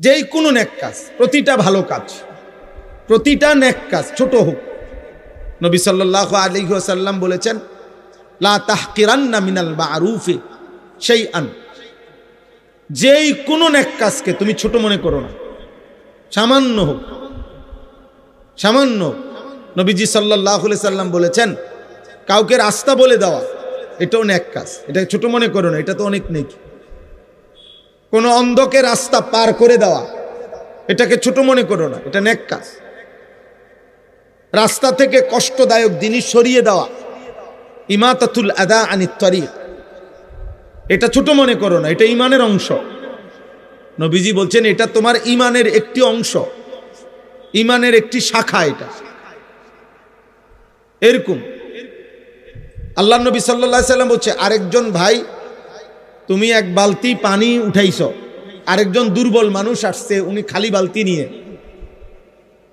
যেই কোনো নেক কাজ, প্রতিটা ভালো কাজ, প্রতিটা নেক কাজ ছোট হোক, নবী সাল্লাল্লাহু আলাইহি ওয়াসাল্লাম বলেছেন লা তাহকিরান্না মিনাল মারুফি শাইআন, যেই কোনো নেক কাজকে তুমি ছোট মনে করো না, সামান্য হোক, সামান্য। নবীজি সাল্লাল্লাহু আলাইহি সাল্লাম বলেছেন কাউকে রাস্তা বলে দেওয়া এটাও নেক কাজ, এটা ছোট মনে করো না, এটা তো অনেক নেকি। কোনো অন্ধকে রাস্তা পার করে দেওয়া এটাকে ছোট মনে করো না, এটা নেক কাজ। রাস্তা থেকে কষ্টদায়ক জিনিস সরিয়ে দেওয়া, ইমাতাতুল আদা আনিত তরিক, এটা ছোট মনে করো না, এটা ঈমানের অংশ। নবীজি বলছেন এটা তোমার ঈমানের একটি অংশ, ঈমানের একটি শাখা। এটা এরকম আল্লাহ নবী সাল্লাল্লাহু আলাইহি সাল্লাম বলছে আরেকজন ভাই তুমি এক বালতি পানি উঠাইছো, আরেকজন দুর্বল মানুষ আসছে উনি খালি বালতি নিয়ে,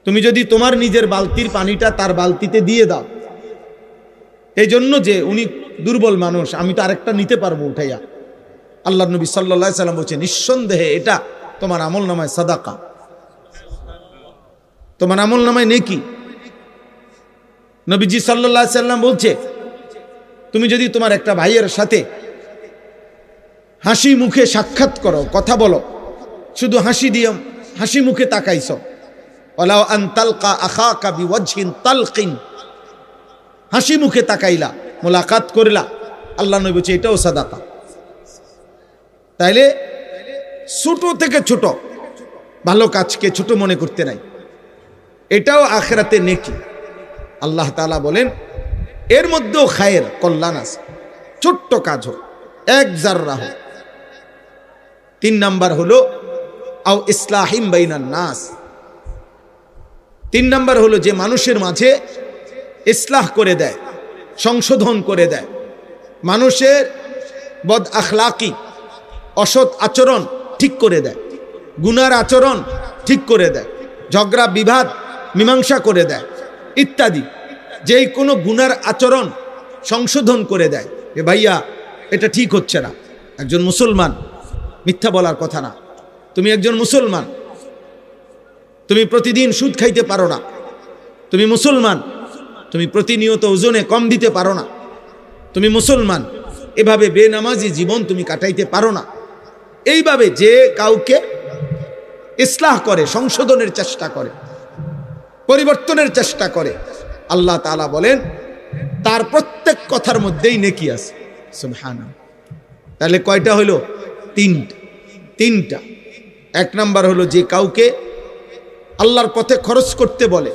তুমি যদি তোমার নিজের বালতির পানিটা তার বালতিতে দিয়ে দাও, এই জন্য যে উনি দুর্বল মানুষ, আমি তো আরেকটা নিতে পারবো উঠাইয়া। আল্লাহ নবী সাল্লাল্লাহু আলাইহি সাল্লাম বলছে নিঃসন্দেহে এটা তোমার আমল নামায় সাদাকা, তোমার আমল নামায় নেকি। নবীজি সাল্লাল্লাহু আলাইহি সাল্লাম বলছে তুমি যদি তোমার একটা ভাইয়ের সাথে হাসি মুখে সাক্ষাৎ করো, কথা বলো, শুধু হাসি দিয়ে হাসি মুখে তাকাইছো, ওয়ালাউ আন তালকা আখাকা বিওয়াজহিন তালকিন, হাসি মুখে তাকাইলা, মোলাকাত করলা, আল্লাহ নবী বলছে এটাও সাদাকা। তাইলে ছোট থেকে ছোট ভালো কাজকে ছোট মনে করতে নাই, এটাও আখিরাতে নেকি। আল্লাহ তাআলা বলেন এর মধ্যেও খায়ের, কল্যাণ আছে, ছোট্ট কাজ হোক, এক জাররা হোক। 3 নাম্বার হলো আও ইসলাহিম বাইনান নাস, 3 নাম্বার হলো যে মানুষের মাঝে ইসলাহ করে দেয়, সংশোধন করে দেয়, মানুষের বদ আখলাকি অসৎ আচরণ ঠিক করে দেয়, গুনার আচরণ ঠিক করে দেয়, ঝগড়া বিবাদ মীমাংসা করে দেয় ইত্যাদি। যেই কোনো গুনার আচরণ সংশোধন করে দেয়, এ ভাইয়া এটা ঠিক হচ্ছে না। একজন মুসলমান, মিথ্যা বলার কথা না, তুমি একজন মুসলমান, তুমি প্রতিদিন সুদ খাইতে পারো না, তুমি মুসলমান, তুমি প্রতিনিয়ত ওজনে কম দিতে পারো না, তুমি মুসলমান, এভাবে বেনামাজি জীবন তুমি কাটাইতে পারো না। এইভাবে যে কাউকে ইসলাহ করে, সংশোধনের চেষ্টা করে, পরিবর্তনের চেষ্টা করে, আল্লাহ তাআলা বলেন তার প্রত্যেক কথার মধ্যেই নেকি আছে। সুবহানাল্লাহ। তাহলে কয়টা হলো? 3টা। 1 নাম্বার হলো যে কাউকে আল্লাহর পথে খরচ করতে বলে,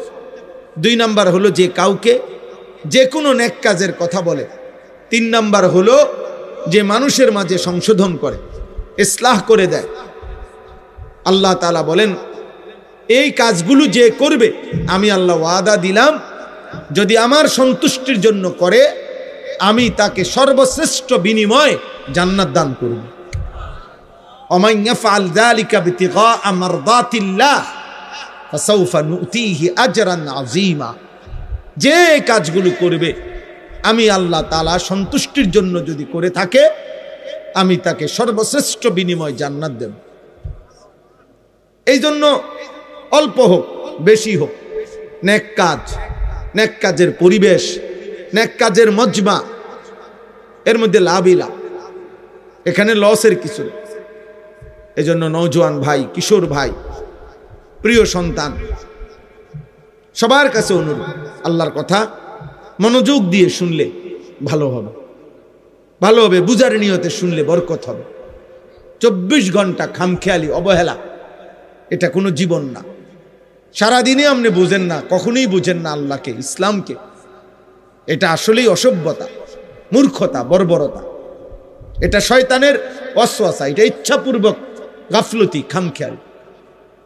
2 নাম্বার হলো যে কাউকে যে কোনো নেক কাজের কথা বলে, 3 নাম্বার হলো যে মানুষের মাঝে সংশোধন করে, ইসলাহ করে দেয়। আল্লাহ তাআলা বলেন এই কাজগুলো যে করবে আমি আল্লাহ ওয়াদা দিলাম যদি আমার সন্তুষ্টির জন্য করে আমি তাকে সর্বশ্রেষ্ঠ বিনিময় জান্নাত দান করব। ওমান ইয়াফআল যালিকা বিতিগা মারদাতিল্লাহ ফাসাউফা নুতিহি আজরান আযীমা, যে কাজগুলো করবে আমি আল্লাহ তাআলা সন্তুষ্টির জন্য যদি করে থাকে আমি তাকে সর্বশ্রেষ্ঠ বিনিময় জান্নাত দেব। এই জন্য অল্প হোক বেশি হোক, নেক কাজ, নেক কাজের পরিবেশ, নেক কাজের মজমা, এর মধ্যে লাভই লাভ, এখানে লসের কিছু। এজন্য নওজোয়ান ভাই, কিশোর ভাই, প্রিয় সন্তান, সবার কাছে অনুরোধ, আল্লাহর কথা মনোযোগ দিয়ে শুনলে ভালো হবে, ভালো হবে, বুঝার নিয়তে শুনলে বরকত হবে। 24 ঘন্টা খামখেয়ালি অবহেলা এটা কোনো জীবন না। সারাদিনে আপনি বুঝেন না, কখনোই বুঝেন না আল্লাহকে, ইসলামকে, এটা আসলেই অসভ্যতা, মূর্খতা, বর্বরতা, এটা শয়তানের ওয়াসওয়াসা, এটা ইচ্ছাপূর্বক গাফলতি, খামখেয়ালি।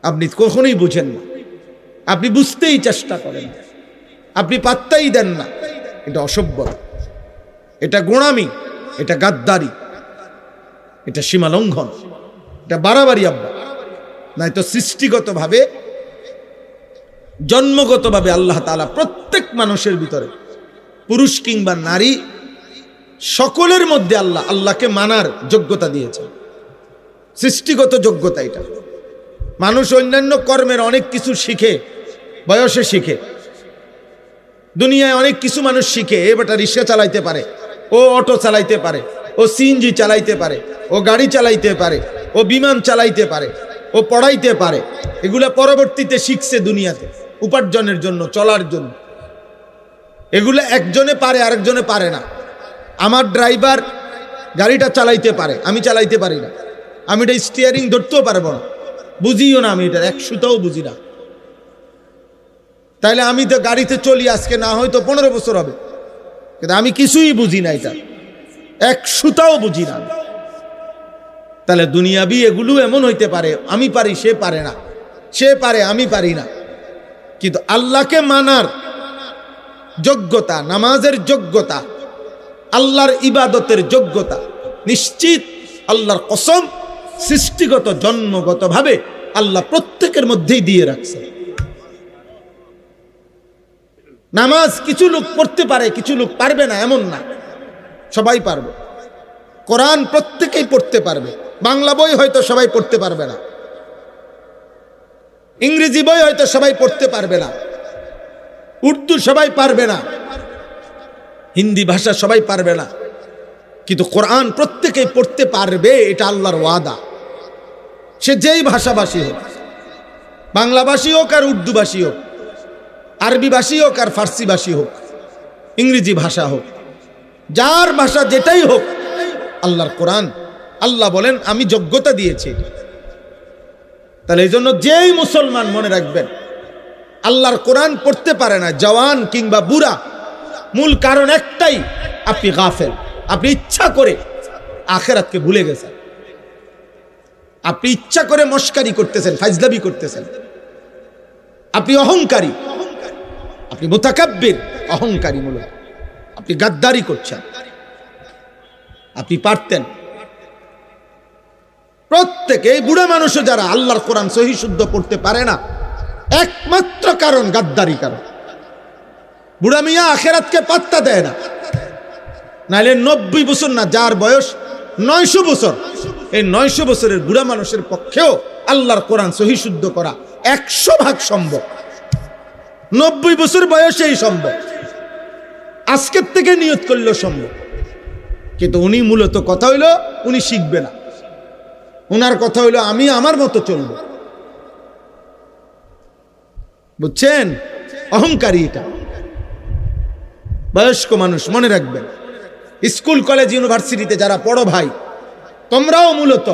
আপনি কখনোই বুঝেন না, আপনি বুঝতেই চেষ্টা করেন না, আপনি পাত্তাই দেন না, এটা অসভ্যতা, এটা গোঁড়ামি, এটা গাদ্দারি, এটা সীমা লঙ্ঘন, এটা বাড়াবাড়ি আব্বা। নয়তো সৃষ্টিগতভাবে, জন্মগতভাবে আল্লাহ তাআলা প্রত্যেক মানুষের ভিতরে, পুরুষ কিংবা নারী, সকলের মধ্যে আল্লাহকে মানার যোগ্যতা দিয়েছে, সৃষ্টিগত যোগ্যতা এটা। মানুষ অন্যান্য কর্মের অনেক কিছু শিখে, বয়সে শিখে। দুনিয়ায় অনেক কিছু মানুষ শিখে, এ বেটা রিক্সা চালাইতে পারে, ও অটো চালাইতে পারে, ও সিএনজি চালাইতে পারে, ও গাড়ি চালাইতে পারে, ও বিমান চালাইতে পারে, ও পড়াইতে পারে। এগুলা পরবর্তীতে শিখছে দুনিয়াতে উপার্জনের জন্য, চলার জন্য। এগুলো একজনে পারে, আরেকজনে পারে না। আমার ড্রাইভার গাড়িটা চালাইতে পারে, আমি চালাইতে পারি না। আমি এটা স্টিয়ারিং ধরতেও পারবো না, বুঝিও না, আমি এটা 100টাও বুঝি না। তাইলে আমি তো গাড়িতে চলি আজকে না হয়তো 15 বছর হবে, কিন্তু আমি কিছুই বুঝি না, এটা 100টাও বুঝি না। তাহলে দুনিয়াবি এগুলো এমন হইতে পারে, আমি পারি সে পারে না, সে পারে আমি পারি না। কিন্তু আল্লাহকে মানার যোগ্যতা, নামাজের যোগ্যতা, আল্লাহর ইবাদতের যোগ্যতা নিশ্চিত, আল্লাহর কসম, সৃষ্টিগত জন্মগত ভাবে আল্লাহ প্রত্যেকের মধ্যেই দিয়ে রাখছে। নামাজ কিছু লোক পড়তে পারে, কিছু লোক পারবে না, এমন না, সবাই পারবে। কোরআন প্রত্যেকেই পড়তে পারবে। বাংলা বই হয়তো সবাই পড়তে পারবে না, ইংরেজি বই হয়তো সবাই পড়তে পারবে না, উর্দু সবাই পারবে না, হিন্দি ভাষা সবাই পারবে না, কিন্তু কোরআন প্রত্যেকেই পড়তে পারবে, এটা আল্লাহর ওয়াদা। সে যেই ভাষাভাষী হোক, বাংলাভাষী হোক আর উর্দুভাষী হোক, আরবি ভাষী হোক আর ফার্সি ভাষী হোক, ইংরেজি ভাষা হোক, যার ভাষা যেটাই হোক, আল্লাহর কোরআন, আল্লাহ বলেন আমি যোগ্যতা দিয়েছি। তাহলে এই জন্য যেই মুসলমান মনে রাখবেন আল্লাহর কোরআন পড়তে পারে না, জওয়ান কিংবা বুড়া, মূল কারণ একটাই, আপনি গাফেল। আপনি ইচ্ছা করে আখিরাতকে ভুলে গেছেন, আপনি ইচ্ছা করে মস্কারি করতেছেন, ফাজলামি করতেছেন, আপনি অহংকারী, আপনি মুতাকাব্বির, অহংকারী মূলত আপনি গাদ্দারি করছেন। আপনি পারতেন। প্রত্যেকে, এই বুড়া মানুষও যারা আল্লাহর কোরআন সহি শুদ্ধ পড়তে পারে না, একমাত্র কারণ গাদ্দারি কারণ। বুড়া মিয়া আখিরাতকে পাত্তা দেয় না। নাইলে 90 বছর না, যার বয়স 900 বছর, এই 900 বছরের বুড়া মানুষের পক্ষেও আল্লাহর কোরআন সহি শুদ্ধ করা 100% সম্ভব। 90 বছর বয়সেই সম্ভব, আজকের থেকে নিয়ত করলেও সম্ভব। কিন্তু উনি মূলত কথা হইল উনি শিখবে না, উনার কথা হইল আমি আমার মতো চলব। বুঝছেন? অহংকারী এটা। বয়স্ক মানুষ মনে রাখবেন, স্কুল কলেজ ইউনিভার্সিটিতে যারা পড়ো ভাই, তোমরাও মূলত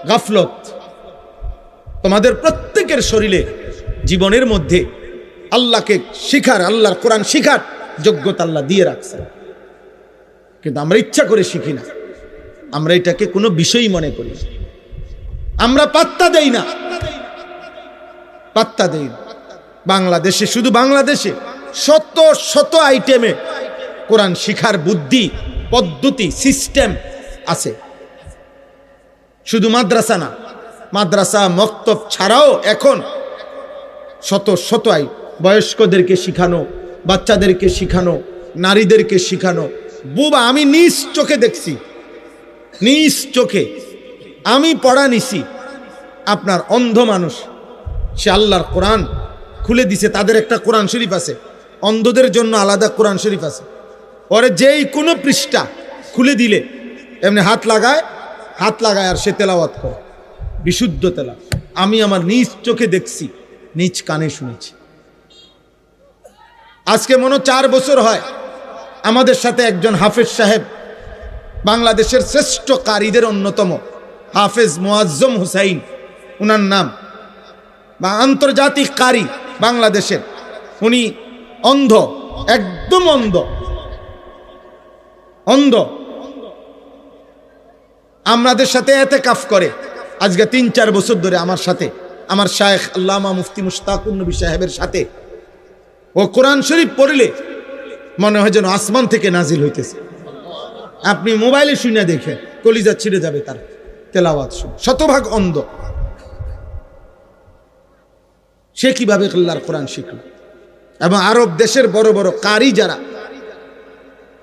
গাফলত। তোমাদের প্রত্যেকের শরীরে, জীবনের মধ্যে আল্লাহকে শিখার, আল্লাহর কোরআন শিখার যোগ্যতা আল্লাহ দিয়ে রাখছে, কিন্তু আমরা ইচ্ছা করে শিখি না। আমরা এটাকে কোনো বিষয়ই মনে করি, আমরা পাত্তা দেই না, পাত্তা দেই না। বাংলাদেশে, শুধু বাংলাদেশে শত শত আইটেমে কোরআন শিখার বুদ্ধি, পদ্ধতি, সিস্টেম আছে। শুধু মাদ্রাসা না, মাদ্রাসা মক্তব ছাড়াও এখন শত শত বয়স্কদেরকে শিখানো, বাচ্চাদেরকে শিখানো, নারীদেরকে শিখানো। বুবা, আমি নিজ চোখে দেখছি, নিজ চোখে আমি পড়া নিছি। আপনার অন্ধ মানুষ, সে আল্লাহর কোরআন খুলে দিছে, তাদের একটা কোরআন শরীফ আছে, অন্ধদের জন্য আলাদা কোরআন শরীফ আছে। ওরে যেই কোনো পৃষ্ঠা খুলে দিলে এমনি হাত লাগায় আর সে তেলাওয়াত করে, বিশুদ্ধ তেলাওয়াত। আমি আমার নিজ চোখে দেখছি, নিজ কানে শুনেছি। আজকে মনে 4 বছর হয় আমাদের সাথে একজন হাফেজ সাহেব, বাংলাদেশের শ্রেষ্ঠ কারীদের অন্যতম হাফেজ মুআজ্জম হুসাইন উনার নাম, বা আন্তর্জাতিক কারী বাংলাদেশের। উনি অন্ধ, একদম অন্ধ, অন্ধ। আমাদের সাথে এতেকাফ করে আজকে 3-4 বছর ধরে আমার সাথে, আমার শায়েখ আল্লামা মুফতি মুশতাকুর নবী সাহেবের সাথে। ও কোরআন শরীফ পড়লে মনে হয় যেন আসমান থেকে নাজিল হইতেছে। আপনি মোবাইলে শুনে দেখেন, কলিজা ছিঁড়ে যাবে তার তেলাওয়াত শুনে। শতভাগ অন্ধ। সে কিভাবে আল্লাহর কোরআন শিখল? এবং আরব দেশের বড় বড় কারি যারা,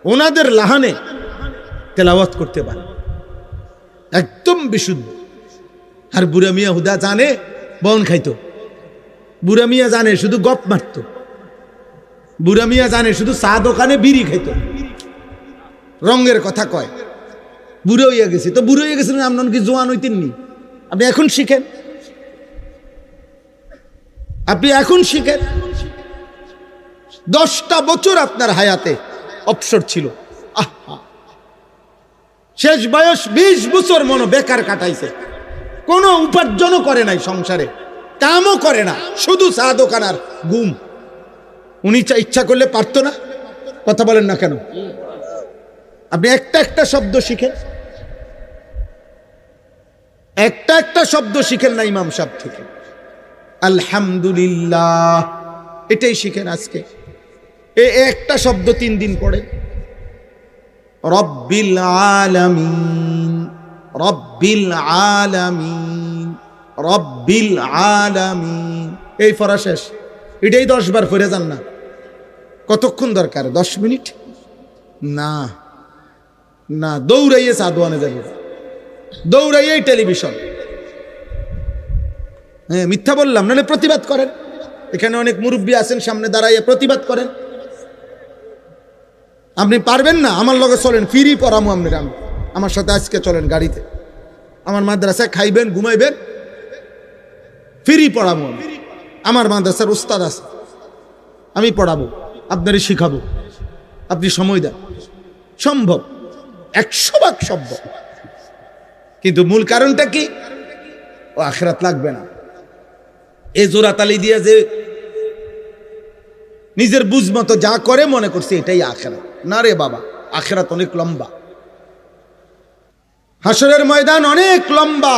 ওনাদের লাহানে তেলাওয়াত করতে পারে একদম বিশুদ্ধ। আর বুড়া মিয়া হুদা জানে বন খাইতো। বুড়া মিয়া জানে শুধু গপ মারত, বুড়া মিয়া জানে শুধু চা দোকানে বিড়ি খাইত, রঙের কথা কয়। বুড়ো হইয়া গেছে তো বুড়ো হইয়া গেছে, আপনার কি জোয়ান হইতেননি? আপনি এখন শিখেন, আপনি এখন শিখেন। 10টা বছর আপনার হায়াতে অবসর ছিল। শেষ বয়স 20 বছর মনো বেকার কাটাইছে, কোনো উপার্জনও করে নাই, সংসারে কামও করে না, শুধু চা দোকান আর ঘুম। উনি ইচ্ছা করলে পারতো না? কথা বলেন না কেন? আপনি একটা একটা শব্দ শিখেন, একটা একটা শব্দ শিখেন না ইমাম সাহেব থেকে। আলহামদুলিল্লাহ এটাই শিখেন আজকে। একটা শব্দ 3 দিন পড়ে। রব্বিল আলামিন, রব্বিল আলামিন, রব্বিল আলামিন, এই পড়া শেষ। এটাই 10 বার পড়ে যান না। কতক্ষণ দরকার? 10 মিনিট? না না, দৌড়াইয়ে চা দোয়ানে যাবে, দৌড়াইয়ে টেলিভিশন। হ্যাঁ, মিথ্যা বললাম? নাহলে প্রতিবাদ করেন, এখানে অনেক মুরব্বী আছেন, সামনে দাঁড়াইয়া প্রতিবাদ করেন। আপনি পারবেন না? আমার লগে চলেন, ফিরি পড়ামো আপনার। আমার সাথে আজকে চলেন গাড়িতে, আমার মাদ্রাসায় খাইবেন, ঘুমাইবেন, ফিরি পড়াবো। আমার মাদ্রাসার উস্তাদ আছে, আমি পড়াবো, আপনারই শিখাবো। আপনি সময় দেন, সম্ভব, 100 ভাগ সম্ভব। কিন্তু মূল কারণটা কি? ও আখিরাত লাগবে না। এ জোড়াতালি দিয়ে যে নিজের বুঝ মতো যা করে মনে করছে এটাই আখিরাত। না রে বাবা, আখিরাত অনেক লম্বা, হাসরের ময়দান অনেক লম্বা।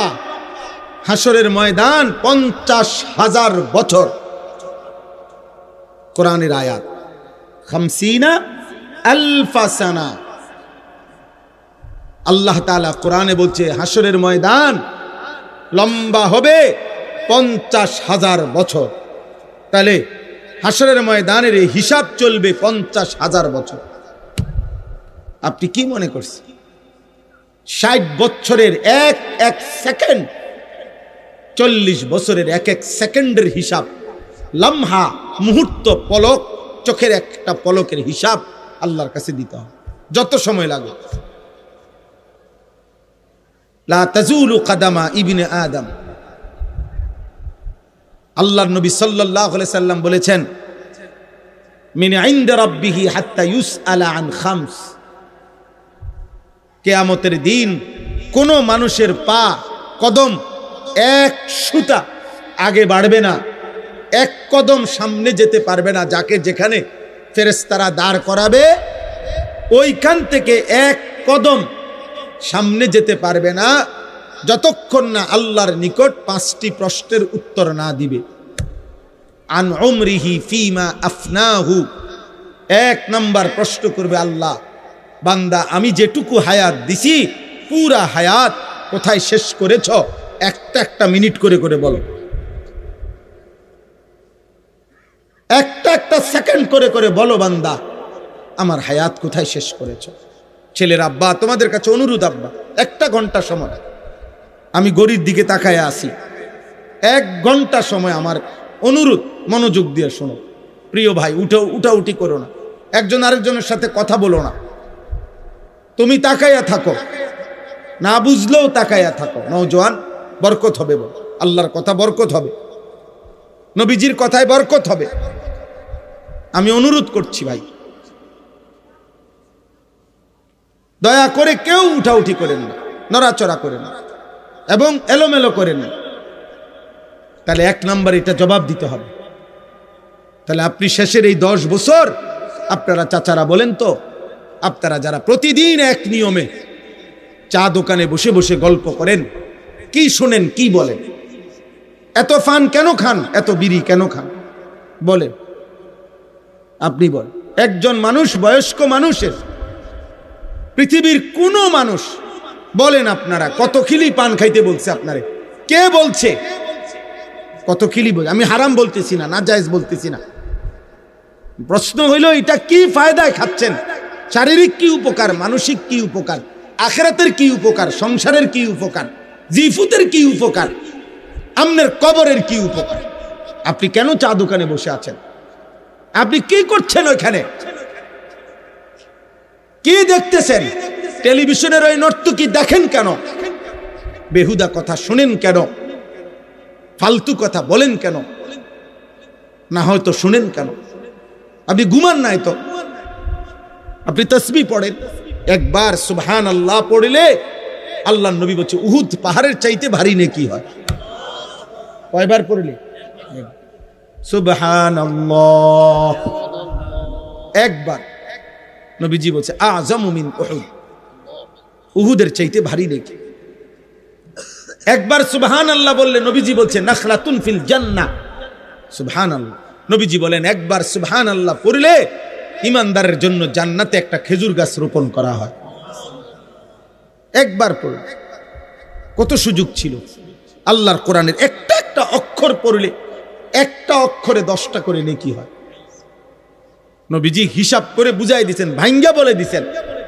হাসরের ময়দান 50,000 বছর। কোরআনের আয়াত 50,000 সানা। আল্লাহ তাআলা কোরআনে বলছে হাসরের ময়দান লম্বা হবে 50,000 বছর। তাহলে হাসরের ময়দানের এই হিসাব চলবে 50,000 বছর। আপনি কি মনে করছেন 60 বছরের এক এক সেকেন্ড, 40 বছরের এক এক সেকেন্ডের হিসাব, লম্হা, মুহূর্ত, পলক, চোখের একটা পলকের হিসাব আল্লাহর কাছে দিতে হবে, যত সময় লাগে। লা তাজুলু কাদামা ইবনে আদম। আল্লাহর নবী সাল্লাল্লাহু আলাইহি সাল্লাম বলেছেন, মিন ইনদা রাব্বিহি হাত্তা ইউসআলা আন খামস। কিয়ামতের দিন কোন মানুষের পা, কদম এক সুতা আগে বাড়বে না, এক কদম সামনে যেতে পারবে না। যাকে যেখানে ফেরেশতারা দাঁড় করাবে ওইখান থেকে এক কদম সামনে যেতে পারবে না, যতক্ষণ না আল্লাহর নিকট 5টি প্রশ্নের উত্তর না দিবে। আন উমরিহি ফিমা আফনাহু। 1 নাম্বার প্রশ্ন করবে আল্লাহ, বান্দা আমি যেটুকু হায়াত দিছি পুরা হায়াত কোথায় শেষ করেছ? একটা একটা মিনিট করে করে বলো, একটা একটা সেকেন্ড করে করে বলো, বান্দা আমার হায়াত কোথায় শেষ করেছ? ছেলের আব্বা, তোমাদের কাছে অনুরোধ, আব্বা 1 ঘন্টা সময় আমি গড়ির দিকে তাকায় আসি, 1 ঘন্টা সময় আমার অনুরোধ, মনোযোগ দিয়ে শোনো। প্রিয় ভাই, উঠাউঠি করো না, একজন আরেকজনের সাথে কথা বলো না, তুমি তাকাইয়া থাকো, না বুঝলেও তাকাইয়া থাকো। নওজোয়ান, বরকত হবে, বল আল্লাহর কথা বরকত হবে, নবীজির কথায় বরকত হবে। আমি অনুরোধ করছি ভাই, দয়া করে কেউ উঠাউঠি করেন না, নড়াচড়া করেন না এবং এলোমেলো করেন না। তাহলে 1 নাম্বার এটা জবাব দিতে হবে। তাহলে আপনি শেষের এই 10 বছর, আপনারা চাচারা বলেন তো, আপনারা যারা প্রতিদিন এক নিয়মে চা দোকানে বসে বসে গল্প করেন, কি শোনেন, কি বলেন? এত ফান কেন খান? এত বিড়ি কেন খান? বলেন, আপনি বলেন। একজন মানুষ, বয়স্ক মানুষের, পৃথিবীর কোন মানুষ বলেন আপনারা কত খিলি পান খাইতে বলছে আপনারে? কে বলছে কত খিলি? বল, আমি হারাম বলতেছি না, নাজায়েজ বলতেছি না। প্রশ্ন হইল এটা কি ফায়দায় খাচ্ছেন? শারীরিক কি উপকার, মানসিক কি উপকার, আখিরাতের কি উপকার, সংসারের কি উপকার, জিফুতের কি উপকার? আপনার কবরের কি উপকার? আপনি কেন চা দোকানে বসে আছেন? আপনি কি করছেন ওইখানে? কি দেখতেছেন? টেলিভিশনের ওই নর্তকী দেখেন কেন? বেহুদা কথা শুনেন কেন? ফালতু কথা বলেন কেন? না হয়তো শুনেন কেন? আপনি ঘুমান নাই তো? আপনি তাসবিহ পড়েন। একবার সুবহানাল্লাহ পড়লে আল্লাহর নবী বলছে উহুদ পাহাড়ের চাইতে ভারী নেকি হয়। কয়বার পড়লে? সুবহানাল্লাহ একবার। নবীজি বলছে আযমু মিন উহুদ, উহুদের চাইতে ভারী নেকি। একবার সুবহানাল্লাহ বললে নবীজি বলছে নাখলাতুন ফিল জান্নাহ। সুবহানাল্লাহ, নবীজি বলেন একবার সুবহানাল্লাহ পড়লে ইমানদারের জন্য জান্নাতে একটা খেজুর গাছ রোপণ করা হয়। একবার পড়লে কত সুযোগ ছিল। আল্লাহর কোরআনের একটা একটা অক্ষর পড়লে একটা অক্ষরে 10টা করে নেকি হয়। নবীজি হিসাব করে বুঝাই দিয়েছেন, ভাঙ্গা বলে দিয়েছেন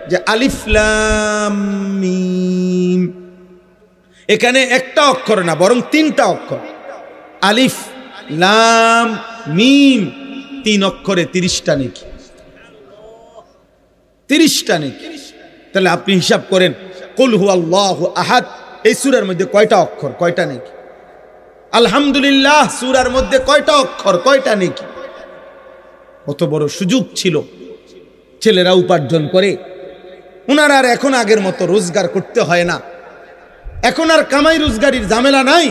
যে আলিফ লাম মিম, এখানে একটা অক্ষর না বরং 3টা অক্ষর। আলিফ লাম মিম 3 অক্ষরে 30টা নেকি, 30টা নেকি। তাহলে আপনি হিসাব করেন কুল হুয়াল্লাহু আহাদ এই সূরার মধ্যে কয়টা অক্ষর, কয়টা নেকি? আলহামদুলিল্লাহ সূরার মধ্যে কয়টা অক্ষর, কয়টা নেকি? কত বড় সুযোগ ছিল। ছেলেরা উপার্জন করে, ওনারা আর এখন আগের মতো রোজগার করতে হয় না, এখন আর কামাই রোজগারির ঝামেলা নাই।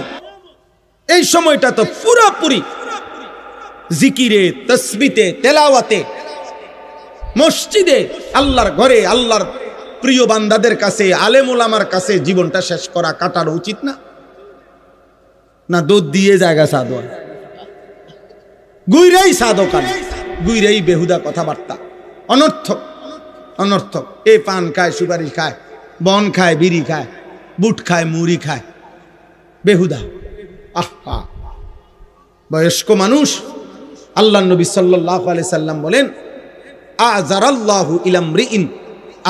এই সময়টা তো পুরোপুরি জিকিরে, তাসবিতে, তেলাওয়াতে, মসজিদে, আল্লাহর ঘরে, আল্লাহর প্রিয় বান্দাদের কাছে, আলেম ওলামার কাছে জীবনটা শেষ করা, কাটানো উচিত না? না দুধ দিয়ে জায়গা সাদো, গুইরাই সাদো কান, গুইরাই বেহুদা কথাবার্তা, অনর্থক অনর্থক। এ পান খায়, সুপারি খায়, বন খায়, বিড়ি খায়, বুট খায়, মুড়ি খায়, বেহুদা। আহা, বয়স্ক মানুষ। আল্লাহ নবী সাল্লাল্লাহু আলাইহি সাল্লাম বলেন আযারাল্লাহু ইলামরিইন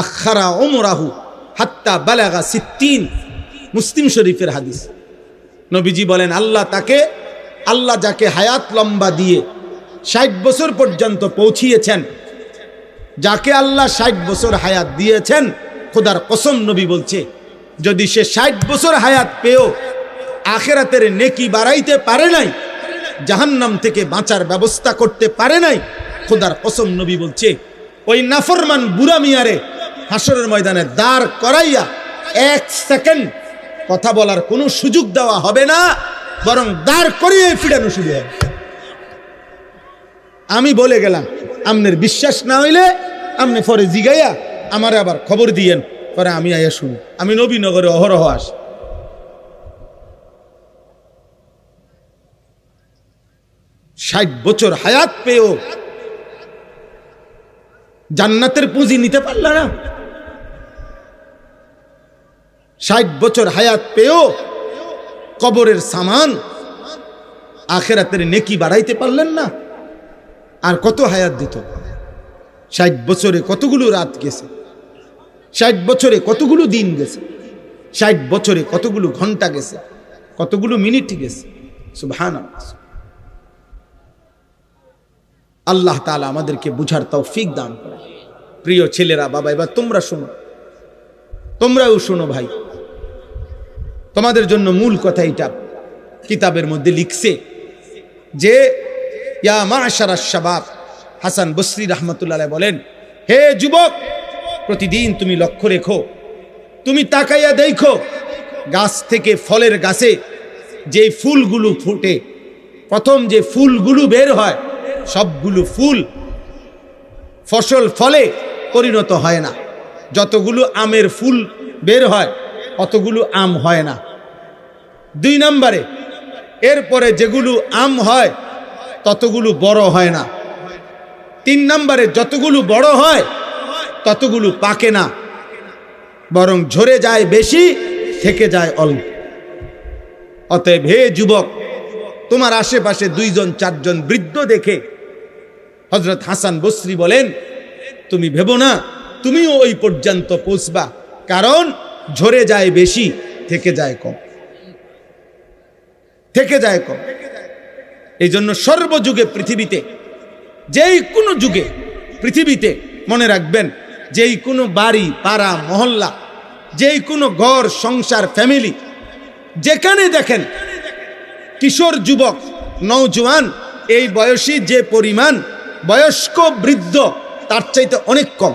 আখারা উমরাহু হাত্তা বালাগা 60। মুসলিম শরীফের হাদিস। নবীজি বলেন আল্লাহ যাকে হায়াত লম্বা দিয়ে 60 বছর পর্যন্ত পৌঁছিয়েছেন, যাকে আল্লাহ 60 বছর হায়াত দিয়েছেন, খোদার কসম নবী বলছে যদি সে 60 বছর হায়াত পেয়েও আখিরাতের নেকি বাড়াইতে পারে নাই, জাহান্নাম থেকে বাঁচার ব্যবস্থা করতে পারে নাই, খোদার কসম নবী বলছে ওই নাফরমান বুড়া মিয়ারে হাসরের ময়দানে দাঁড় করাইয়া 1 সেকেন্ড কথা বলার কোনো সুযোগ দেওয়া হবে না, বরং দাঁড় করিয়ে ফিরানো শুরু হবে। আমি বলে গেলাম, আপনার বিশ্বাস না হইলে আপনি পরে জিগাইয়া আমারে আবার খবর দিয়েন, পরে আমি আইয়া শুনি। আমি নবীনগরে অহরহ আসি। ষাট বছর হায়াত পেয়েও জান্নাতের পুঁজি নিতে পারল না। 60 বছর হায়াত পেয়েও কবরের সামান, আখিরাতের নেকি বাড়াইতে পারলেন না। আর কত হায়াত দিত? 60 বছরে কতগুলো রাত গেছে, 60 বছরে কতগুলো দিন গেছে, 60 বছরে কতগুলো ঘন্টা গেছে, কতগুলো মিনিট গেছে। সুবহানাল্লাহ। আল্লাহ তাআলা আমাদেরকে বুঝার তৌফিক দান করে। প্রিয় ছেলেরা, বাবা, এবার তোমরা শোনো, তোমরাও শোনো ভাই। তোমাদের জন্য মূল কথা এটা কিতাবের মধ্যে লিখছে যে ইয়া মাশারাশ শাবাব, হাসান বসরি রাহমাতুল্লাহ আলাইহি বলেন, হে যুবক, প্রতিদিন তুমি লক্ষ্য রেখো, তুমি তাকাইয়া দেখো গাছ থেকে, ফলের গাছে যে ফুলগুলো ফুটে, প্রথম যে ফুলগুলো বের হয় সবগুলো ফুল ফসল ফলে পরিণত হয় না। যতগুলো আমের ফুল বের হয় অতগুলো আম হয় না। 2 নম্বরে, এরপরে যেগুলো আম হয় ততগুলো বড় হয় না। 3 নম্বরে, যতগুলো বড় হয় ততগুলো পাকে না, বরং ঝরে যায় বেশি, থেকে যায় অল্প। অতএব হে যুবক, তোমার আশেপাশে 2-4 জন বৃদ্ধ দেখে হযরত হাসান বসরি বলেন তুমি ভেবো না তুমিও ওই পর্যন্ত পৌঁছবা, কারণ ঝরে যায় বেশি, থেকে যায় কম। থেকে যায় কম। এই জন্য সর্বযুগে পৃথিবীতে, যেই কোনো যুগে পৃথিবীতে মনে রাখবেন, যেই কোনো বাড়ি, পাড়া, মহল্লা, যেই কোনো ঘর, সংসার, ফ্যামিলি, যেখানে দেখেন কিশোর, যুবক, নওজোয়ান, এই বয়সী যে পরিমাণ, বয়স্ক, বৃদ্ধ তার চাইতে অনেক কম।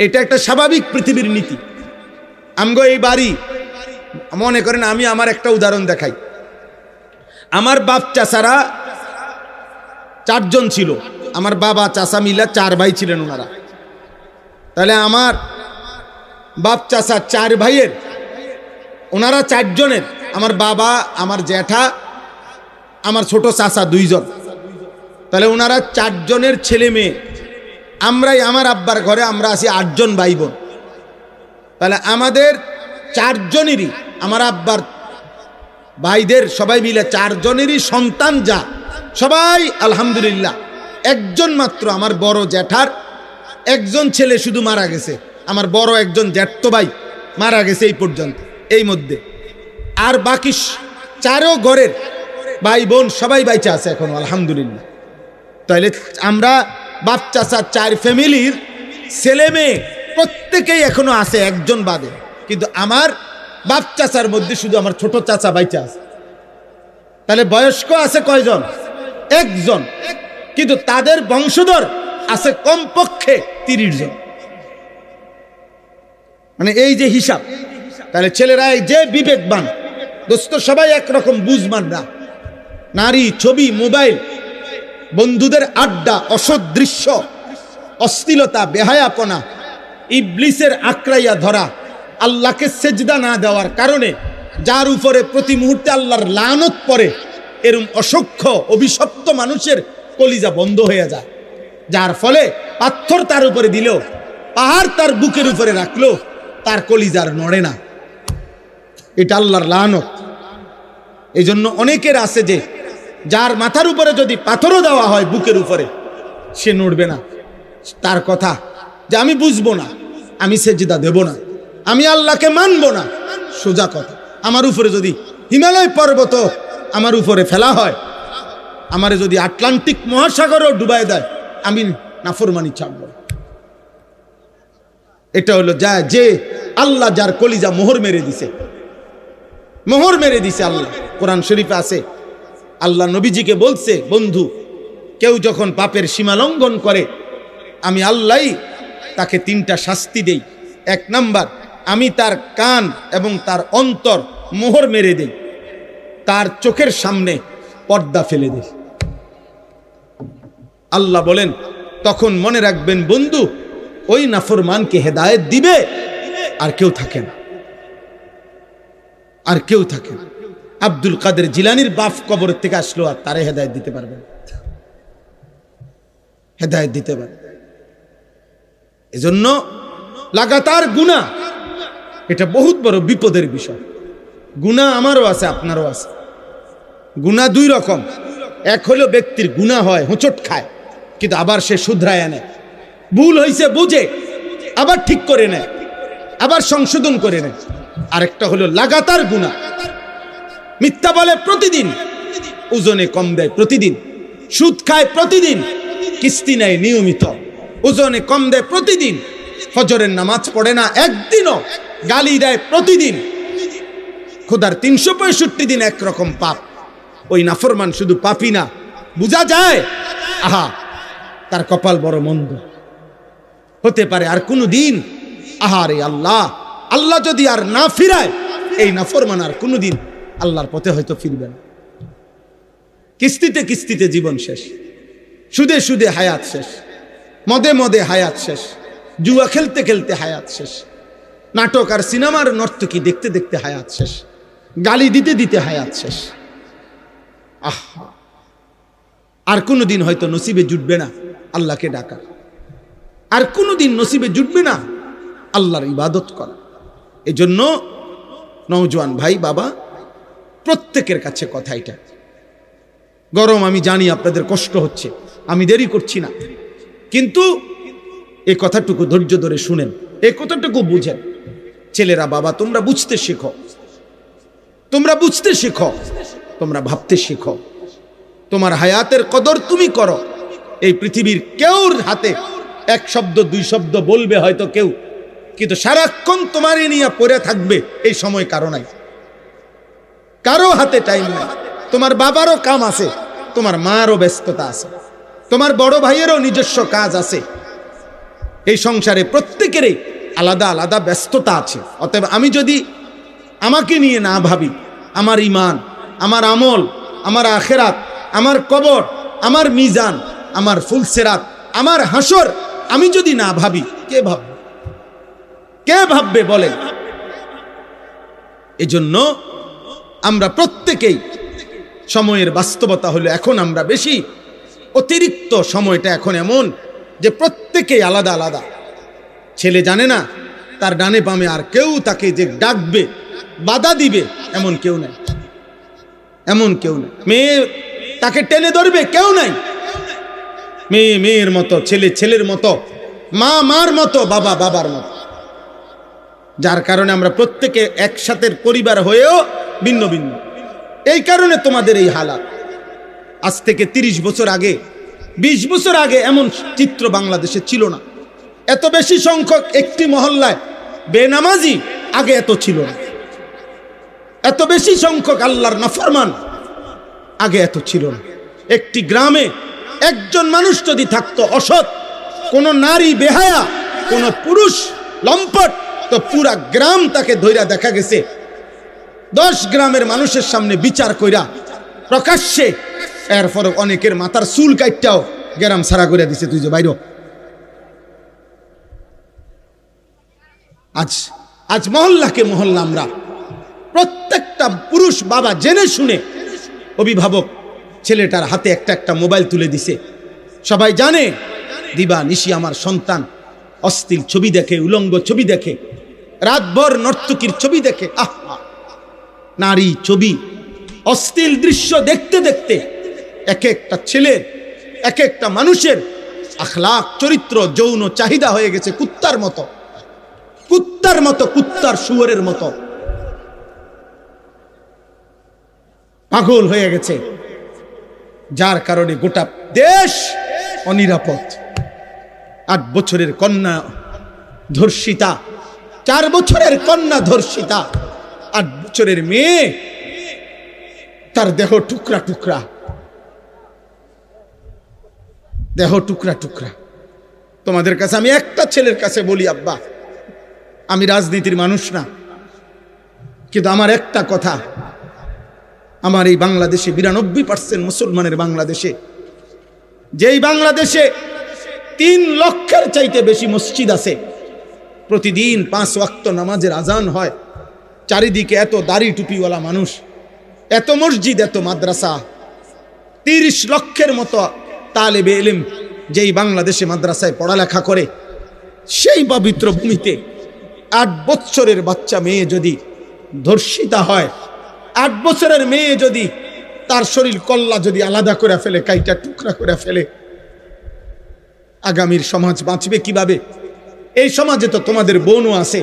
এটা একটা স্বাভাবিক পৃথিবীর নীতি। আমগো এই বাড়ি, মনে করেন, আমি আমার একটা উদাহরণ দেখাই। আমার বাপ চাচারা 4 জন ছিল। আমার বাবা চাচা মিলা 4 ভাই ছিলেন ওনারা। তাহলে আমার বাপ চাচা 4 ভাইয়ের, ওনারা 4 জনের, আমার বাবা, আমার জ্যাঠা, আমার ছোট চাচা 2 জন। তাহলে ওনারা 4 জনের ছেলে মেয়ে। আমরাই, আমার আব্বার ঘরে আমরা আছি 8 জন ভাই বোন। তাহলে আমাদের 4 জনেরই, আমার আব্বার ভাইদের সবাই মিলে 4 জনেরই সন্তান যা, সবাই আলহামদুলিল্লাহ। একজন মাত্র আমার বড় জ্যাঠার একজন ছেলে শুধু মারা গেছে। আমার বড় একজন জ্যাঠতো ভাই মারা গেছে এই পর্যন্ত, এই মধ্যে। আর বাকি 4 ঘরের ভাই বোন সবাই বাইচা আছে এখন আলহামদুলিল্লাহ। তাহলে আমরা বাপ চাচা 4 ফ্যামিলির ছেলে মেয়ে প্রত্যেকেই এখনো আছে, একজন বাদে। কিন্তু আমার বাপ চাচার মধ্যে শুধু আমার ছোট চাচা বাইচা আছে। তাহলে বয়স্ক আছে কয়জন? 1 জন। কিন্তু তাদের বংশধর আছে কমপক্ষে 30 জন। মানে এই যে হিসাব, তাহলে ছেলেরা যে বিবেকবান দোস্ত, সবাই একরকম বুঝমান না। নারী, ছবি, মোবাইল, বন্ধুদের আড্ডা, অসৎ দৃশ্য, অশ্লীলতা, বেহায়াপনা, ইবলিসের আঁকড়াইয়া ধরা, আল্লাহকে সেজদা না দেওয়ার কারণে যার উপরে প্রতি মুহূর্তে আল্লাহর লানত পড়ে, এরকম অসংখ্য অভিশপ্ত মানুষের কলিজা বন্ধ হয়ে যায়। যার ফলে পাথর তার উপরে দিলেও, পাহাড় তার বুকের উপরে রাখলো, তার কলিজার নড়ে না। এটা আল্লাহর লানত। এই জন্য অনেকের আছে যে যার মাথার উপরে যদি পাথরও দেওয়া হয় বুকের উপরে, সে নড়বে না। তার কথা যে আমি বুঝবো না, আমি সেজদা দেব না, আমি আল্লাহকে মানবো না, সোজা কথা। আমার উপরে যদি হিমালয় পর্বত আমার উপরে ফেলা হয়, আমারে যদি আটলান্টিক মহাসাগরও ডুবাই দেয়, আমি নাফরমানি ছাড়ব। এটা হলো যে আল্লাহ যার কলিজা মোহর মেরে দিছে, মোহর মেরে দিছে আল্লাহ। কোরআন শরীফে আছে, আল্লাহ নবীজিকে বলছে, বন্ধু, কেউ যখন পাপের সীমা লঙ্ঘন করে, আমি আল্লাহই তাকে 3টা শাস্তি দেই। 1 নাম্বার, আমি তার কান এবং তার অন্তর মোহর মেরে দেই, তার চোখের সামনে পর্দা ফেলে দেই। আল্লাহ বলেন, তখন মনে রাখবেন বন্ধু, ওই নাফরমানকে হেদায়েত দিবে আর কেউ থাকে না, আর কেউ থাকে না। আব্দুল কাদের জিলানির বাপ কবর থেকে আসলো, আর তারে হেদায়েত দিতে পারবে না, হেদায়েত দিতে পারবে। এজন্য লাগাতার গুনাহ, এটা বহুত বড় বিপদের বিষয়। গুনাহ আমারও আছে, আপনারও আছে। গুনাহ 2 রকম। এক হলো ব্যক্তির গুনাহ হয়, হোঁচট খায়, কিন্তু আবার সে শুধরায় আনে, ভুল হয়েছে বুঝে আবার ঠিক করে নেয়, আবার সংশোধন করে নেয়। আরেকটা হলো লাগাতার গুনাহ, মিথ্যা বলে প্রতিদিন, ওজনে কম দেয় প্রতিদিন, সুদ খায় প্রতিদিন, কিস্তি নেয় নিয়মিত, ওজনে কম দেয় প্রতিদিন, ফজরের নামাজ পড়ে না একদিনও, গালি দেয় প্রতিদিন, খোদার 365 দিন একরকম পাপ। ওই নাফরমান শুধু পাপই না, বুঝা যায়, আহা তার কপাল বড় মন্দ। হতে পারে আর কোনো দিন, আহারে আল্লাহ, আল্লাহ যদি আর না ফিরায়, এই নাফরমান আর কোনো দিন আল্লাহর পথে হয়তো ফিরবে না। কিস্তিতে কিস্তিতে জীবন শেষ, সুদে সুদে হায়াত শেষ, মদে মদে হায়াত শেষ, জুয়া খেলতে খেলতে হায়াত শেষ, নাটক আর সিনেমার নর্তকী দেখতে দেখতে হায়াত শেষ, গালি দিতে দিতে হায়াত শেষ। আহা, আর কোনো দিন হয়তো নসিবে জুটবে না আল্লাহকে ডাকা, আর কোনো দিন নসিবে জুটবে না আল্লাহর ইবাদত করা। এই জন্য নওজোয়ান ভাই, বাবা, প্রত্যেকের কাছে কথা এটা। গরম আমি জানি, আপনাদের কষ্ট হচ্ছে, আমি দেরি করছি না, কিন্তু এই কথাটুকু ধৈর্য ধরে শুনেন, এই কথাটুকু বুঝেন। ছেলেরা, বাবা, তোমরা বুঝতে শেখো, তোমরা বুঝতে শিখো, তোমরা ভাবতে শিখো, তোমার হায়াতের কদর তুমি করো। এই পৃথিবীর কেউর হাতে এক শব্দ দুই শব্দ বলবে হয়তো কেউ, কিন্তু সারাক্ষণ তোমারই নিয়ে পড়ে থাকবে এই সময় কারো নাই, কারো হাতে টাইম নাই। তোমার বাবারও কাম আছে, তোমার মারও ব্যস্ততা আছে, তোমার বড় ভাইয়েরও নিজস্ব কাজ আছে। এই সংসারে প্রত্যেকেরই আলাদা আলাদা ব্যস্ততা আছে। অতএব আমি যদি আমাকে নিয়ে না ভাবি, আমার ঈমান, আমার আমল, আমার আখিরাত, আমার কবর, আমার মিজান, আমার ফুলসেরাত, আমার হাসর আমি যদি না ভাবি, কে ভাববে? কে ভাববে বলেন? এজন্য আমরা প্রত্যেকেই, সময়ের বাস্তবতা হলো এখন আমরা বেশি অতিরিক্ত, সময়টা এখন এমন যে প্রত্যেকেই আলাদা আলাদা। ছেলে জানে না তার ডানে বামে আর কেউ তাকে যে ডাকবে, বাধা দিবে, এমন কেউ নাই, এমন কেউ নাই। মেয়ে তাকে টেনে ধরবে, কেউ নাই। মেয়ে মেয়ের মতো, ছেলে ছেলের মতো, মা মার মতো, বাবা বাবার মতো। যার কারণে আমরা প্রত্যেকে একসাথে পরিবার হয়েও ভিন্ন ভিন্ন। এই কারণে তোমাদের এই হালাত। আজ থেকে 30 বছর আগে, 20 বছর আগে এমন চিত্র বাংলাদেশে ছিল না। এত বেশি সংখ্যক একটি মহল্লায় বেনামাজি আগে এত ছিল না। এত বেশি সংখ্যক আল্লাহর নাফরমান আগে এত ছিল না। একটি গ্রামে একজন মানুষ যদি থাকতো অসৎ, কোন নারী বেহায়া, কোন পুরুষ লম্পট, তো পুরা গ্রাম তাকে ধইরা দেখা গেছে 10 গ্রামের মানুষের সামনে বিচার কইরা প্রকাশ্যে, এরপর অনেকের মাথার চুল কাইটাও গ্রাম ছাড়া করে দিছে, তুই যে বাইর। আজ আজ মহল্লাকে মহল্লা আমরা প্রত্যেকটা পুরুষ বাবা জেনে শুনে, অভিভাবক ছেলেটার হাতে একটা একটা মোবাইল তুলে দিছে। সবাই জানে দিবা নিশি আমার সন্তান অশ্লীল ছবি দেখে, উলঙ্গ ছবি দেখে, রাতভর নর্তকীর ছবি দেখে। আহা, নারী ছবি, অশ্লীল দৃশ্য দেখতে দেখতে এক একটা ছেলের, এক একটা মানুষের আখলাক, চরিত্র, যৌন চাহিদা হয়ে গেছে কুত্তার মতো, কুত্তার মতো, কুত্তার শুয়োরের মতো পাগল হয়ে গেছে। যার কারণে গোটা দেশ অনিরাপদ। 8 বছরের কন্যা ধর্ষিতা, 4 বছরের কন্যা ধর্ষিতা, 8 বছরের মেয়ে, তার দেহ টুকরা টুকরা, দেহ টুকরা টুকরা। তোমাদের কাছে আমি একটা ছেলের কাছে বলি, আব্বা আমি রাজনীতির মানুষ না, কিন্তু আমার একটা কথা, আমার এই বাংলাদেশে 92% মুসলমানের বাংলাদেশে, যেই বাংলাদেশে 3 লক্ষের চাইতে বেশি মসজিদ আছে, প্রতিদিন 5 ওয়াক্ত নামাজের আজান হয়, চারিদিকে এত দাড়ি টুপিওয়ালা মানুষ, এত মসজিদ, এত মাদ্রাসা, 30 লক্ষের মতো তালেবে ইলম যেই বাংলাদেশে মাদ্রাসায় পড়ালেখা করে, সেই পবিত্র ভূমিতে 8 বছরের বাচ্চা মেয়ে যদি ধর্ষিতা হয়, 8 বছরের মেয়ে যদি তার শরীর কল্লা যদি আলাদা করে ফেলে, কাইটা টুকরা করে ফেলে, আগামীর সমাজ বাঁচবে কিভাবে? এই সমাজে তো তোমাদের বোনও আছে,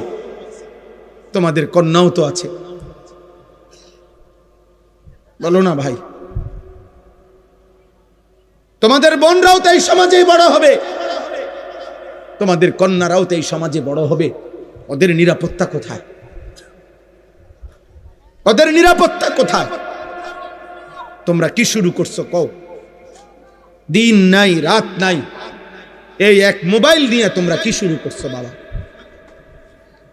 তোমাদের কন্যাও তো আছে, বলো না ভাই? তোমাদের বোনরাও তো এই সমাজেই বড় হবে, তোমাদের কন্যারাও তো এই সমাজে বড় হবে। ওদের নিরাপত্তা কোথায়? ওদের নিরাপত্তা কোথায়? তোমরা কি শুরু করছো কও? দিন নাই রাত নাই, এই এক মোবাইল নিয়ে তোমরা কি শুরু করছো বাবা?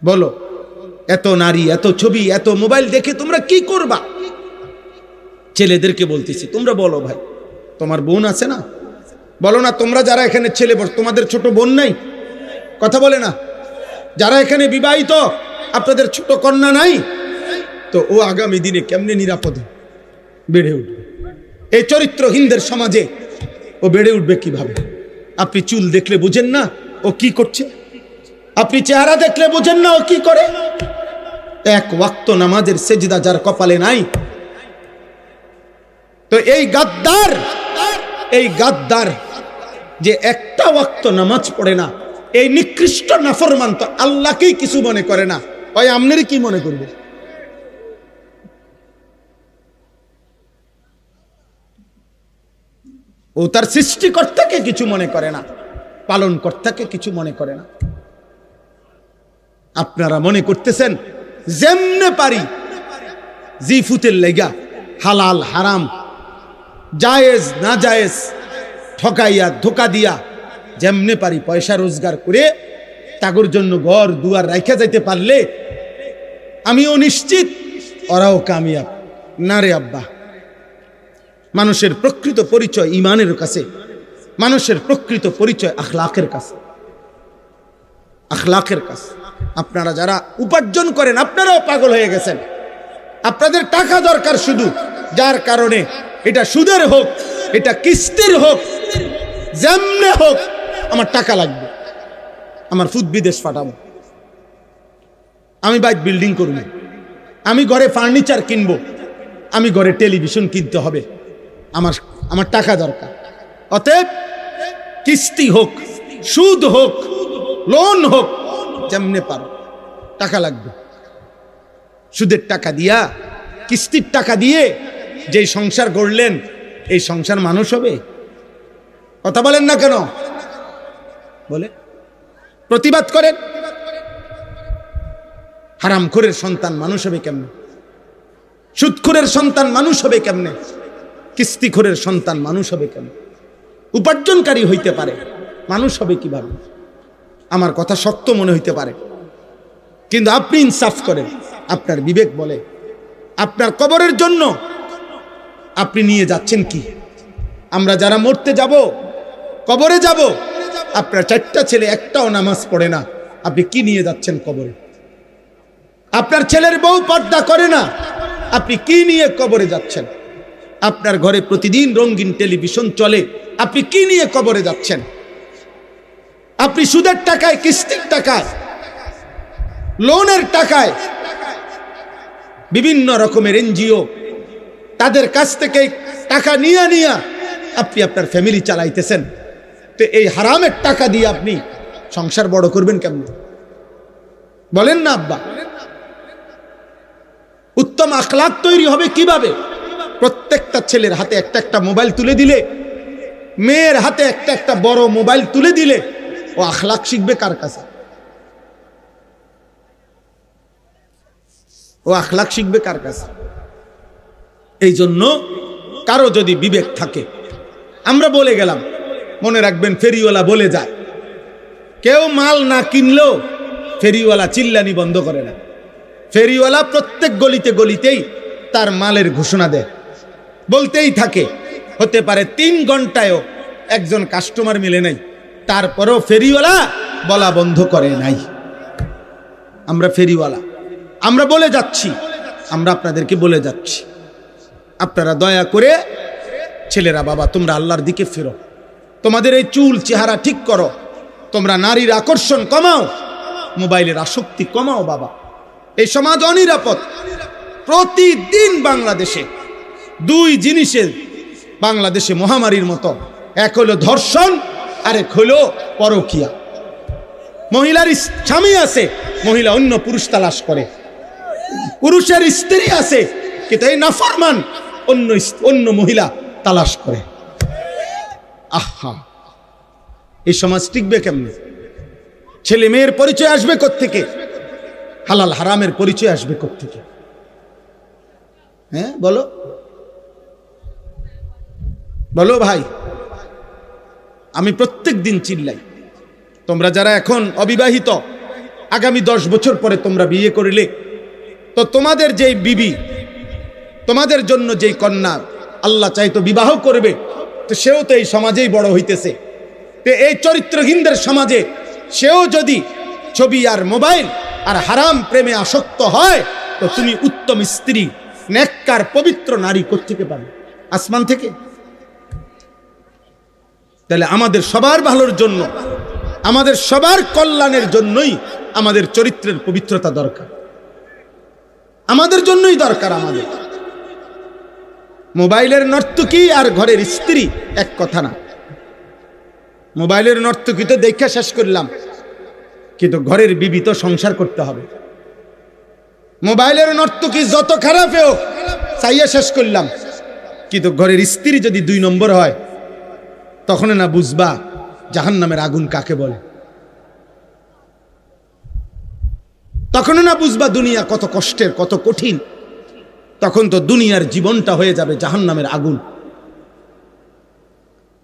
বলো, এত নারী, এত ছবি, এত মোবাইল দেখে তোমরা কি করবা? ছেলেদেরকে বলতেছি, তোমরা বলো ভাই, তোমার বোন আছে না? বলো না, তোমরা যারা এখানে ছেলে, তোমাদের ছোট বোন নাই? কথা বলে না? যারা এখানে বিবাহিত, আপনাদের ছোট কন্যা নাই? তো ও আগামী দিনে কেমনে নিরাপদে বেড়ে উঠবে? এই চরিত্রহীনদের সমাজে ও বেড়ে উঠবে কিভাবে? আপনি চুল দেখলে বুঝেন না ও কি করছে? আপনি চেহারা দেখলে বুঝেন না ও কি করে? 1 ওয়াক্ত নামাজের সেজদা যার কপালে নাই, তো এই গাদ্দার যে একটা ওয়াক্ত নামাজ পড়ে না, এই নিকৃষ্ট নাফরমান তো আল্লাহকেই কিছু মনে করে না, ওই আমনেরই কি মনে করবে? ও তার সৃষ্টিকর্তাকে কিছু মনে করে না, পালনকর্তাকে কিছু মনে করে না। আপনারা মনে করতেছেন যেমনে পারি জিফুতের লেগা হালাল হারাম জায়েজ না জায়েজ ঠকাইয়া ধোকা দিয়া যেমনে পারি পয়সা রোজগার করে তাগর জন্য ঘর দুয়ার রাখা যাইতে পারলে আমিও নিশ্চিত ওরাও কামিয়াব। না রে আব্বা, মানুষের প্রকৃত পরিচয় ঈমানের কাছে, মানুষের প্রকৃত পরিচয় আখলাকের কাছে, আখলাকের কাছে। আপনারা যারা উপার্জন করেন আপনারাও পাগল হয়ে গেছেন। আপনাদের টাকা দরকার শুধু, যার কারণে এটা সুদের হোক, এটা কিস্তির হোক, যেমনে হোক আমার টাকা লাগবে, আমার ফুদ বিদেশ পাঠাবো, আমি বাইক বিল্ডিং করব, আমি ঘরে ফার্নিচার কিনবো, আমি ঘরে টেলিভিশন কিনতে হবে, আমার টাকা দরকার। অতএব কিস্তি হোক, সুদ হোক, লোন হোক, যেমনে পারো টাকা লাগবে। সুদের টাকা দিয়া, কিস্তির টাকা দিয়ে যে সংসার গড়লেন, এই সংসার মানুষ হবে? কথা বলেন না কেন? বলে প্রতিবাদ করেন। হারামখোরের সন্তান মানুষ হবে কেমনে? সুদখোরের সন্তান মানুষ হবে কেমনে? কিস্তিখোরের সন্তান মানুষ হবে কেমনে? উপার্জনকারী হইতে পারে, মানুষ হবে কিভাবে? আমার কথা শক্ত মনে হইতে পারে, কিন্তু আপনি ইনসাফ করেন। আপনার বিবেক বলে আপনার কবরের জন্য আপনি নিয়ে যাচ্ছেন কি? আমরা যারা মরতে যাব, কবরে যাব, আপনার 4টা ছেলে একটাও নামাজ পড়ে না, আপনি কি নিয়ে যাচ্ছেন কবরে? আপনার ছেলের বউ পর্দা করে না, আপনি কি নিয়ে কবরে যাচ্ছেন? আপনার ঘরে প্রতিদিন রঙিন টেলিভিশন চলে, আপনি কি নিয়ে কবরে যাচ্ছেন? আপনি সুদের টাকায়, কিস্তির টাকায়, লোনের টাকায় বিভিন্ন রকমের এনজিও তাদের কাছ থেকে টাকা নিয়ে আপনি আপনার ফ্যামিলি চালাইতেছেন। তো এই হারামের টাকা দিয়ে আপনি সংসার বড় করবেন কেমন? বলেন না আব্বা? উত্তম আখলাক তৈরি হবে কিভাবে? প্রত্যেকটা ছেলের হাতে একটা একটা মোবাইল তুলে দিলে, মেয়ের হাতে একটা একটা বড় মোবাইল তুলে দিলে ও আখলাক শিখবে কার কাছে? ও আখলাক শিখবে কার কাছে? এই জন্য কারো যদি বিবেক থাকে, আমরা বলে গেলাম, মনে রাখবেন ফেরিওয়ালা বলে যায়, কেউ মাল না কিনলেও ফেরিওয়ালা চিল্লানি বন্ধ করে না। ফেরিওয়ালা প্রত্যেক গলিতে গলিতেই তার মালের ঘোষণা দেয়, বলতেই থাকে। হতে পারে 3 ঘন্টায়ও একজন কাস্টমার মিলে নাই, তারপরেও ফেরিওয়ালা বলা বন্ধ করে নাই। আমরা ফেরিওয়ালা, আমরা বলে যাচ্ছি, আমরা আপনাদেরকে বলে যাচ্ছি, আপনারা দয়া করে ছেলেরা, বাবা তোমরা আল্লাহর দিকে ফেরো, তোমাদের এই চুল চেহারা ঠিক করো, তোমরা নারীর আকর্ষণ কমাও, মোবাইলের আসক্তি কমাও। বাবা, এই সমাজ অনিরাপদ। প্রতিদিন বাংলাদেশে 2 জিনিসের বাংলাদেশে মহামারীর মতো, এক হলো ধর্ষণ, আরেক হলো পরকীয়া। মহিলার স্বামী আছে, মহিলা অন্য পুরুষ তালাশ করে, পুরুষের স্ত্রী আছে, কিন্তু এই নাফরমান অন্য মহিলা তালাশ করে। আহা, এই সমাজ টিকবে কেমনে? ছেলে মেয়ের পরিচয় আসবে কোত্থেকে? হালাল হারামের পরিচয় আসবে কোত্থেকে? হ্যাঁ বলো, বলো ভাই। আমি প্রত্যেক দিন চিল্লাই, তোমরা যারা এখন অবিবাহিত, আগামী 10 বছর পরে তোমরা বিয়ে করিলে তো তোমাদের যেই বিবি, তোমাদের জন্য যেই কন্যা আল্লাহ চাইতো বিবাহ করবে, তো সেও তো এই সমাজেই বড় হইতেছে। তো এই চরিত্রহীনদের সমাজে সেও যদি ছবি আর মোবাইল আর হারাম প্রেমে আসক্ত হয়, তো তুমি উত্তম স্ত্রী, নেককার পবিত্র নারী কোত্থেকে পাবে? আসমান থেকে? তাহলে আমাদের সবার ভালোর জন্য, আমাদের সবার কল্যাণের জন্যই আমাদের চরিত্রের পবিত্রতা দরকার, আমাদের জন্যই দরকার। আমাদের মোবাইলের নর্তকী আর ঘরের স্ত্রী এক কথা না। মোবাইলের নর্তকী তো দেখে শেষ করলাম, কিন্তু ঘরের বিবি তো সংসার করতে হবে। মোবাইলের নর্তকী যত খারাপ হোক চাইয়া শেষ করলাম, কিন্তু ঘরের স্ত্রী যদি 2 নম্বর হয়, তখন না বুঝবা জাহান্নামের আগুন কাকে বলে, তখন না বুঝবা দুনিয়া কত কষ্টের, কত কঠিন। তখন তো দুনিয়ার জীবনটা হয়ে যাবে জাহান্নামের আগুন।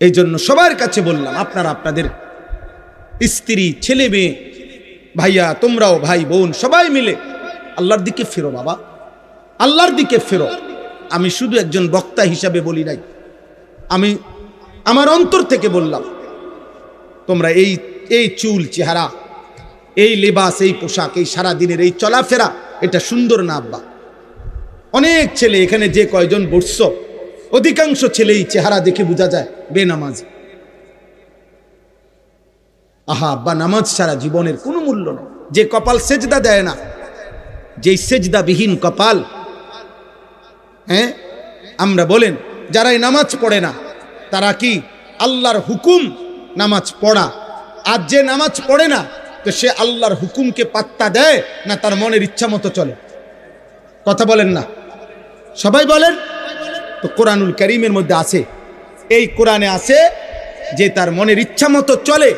এই জন্য সবার কাছে বললাম, আপনারা আপনাদের স্ত্রী, ছেলে মেয়ে, ভাইয়া, তোমরাও ভাই বোন সবাই মিলে আল্লাহর দিকে ফেরো বাবা, আল্লাহর দিকে ফেরো। আমি শুধু একজন বক্তা হিসাবে বলি নাই, আমি আমার অন্তর থেকে বললাম, তোমরা এই চুল, চেহারা, এই লেবাস, এই পোশাক, এই সারা দিনের এই চলাফেরা, এটা সুন্দর না আব্বা। অনেক ছেলে এখানে যে কয়জন বসছ, অধিকাংশ ছেলেই চেহারা দেখে বোঝা যায় বেনামাজ। আহা আব্বা, নামাজ ছাড়া জীবনের কোনো মূল্য নেই। যে কপাল সেজদা দেয় না, যেই সেজদা বিহীন কপাল, হ্যাঁ, আমরা বলেন যারাই নামাজ পড়ে না তারা কি আল্লাহর হুকুম নামাজ পড়া, আর যে নামাজ পড়ে না তো সে আল্লাহর হুকুমকে পাত্তা দেয় না, তার মনের ইচ্ছা মতো চলে? কথা বলেন না, সবাই বলেন। তো কোরআনুল কারীমের মধ্যে আছে, এই কোরআনে আছে যে তার মনের ইচ্ছা মতো চলে,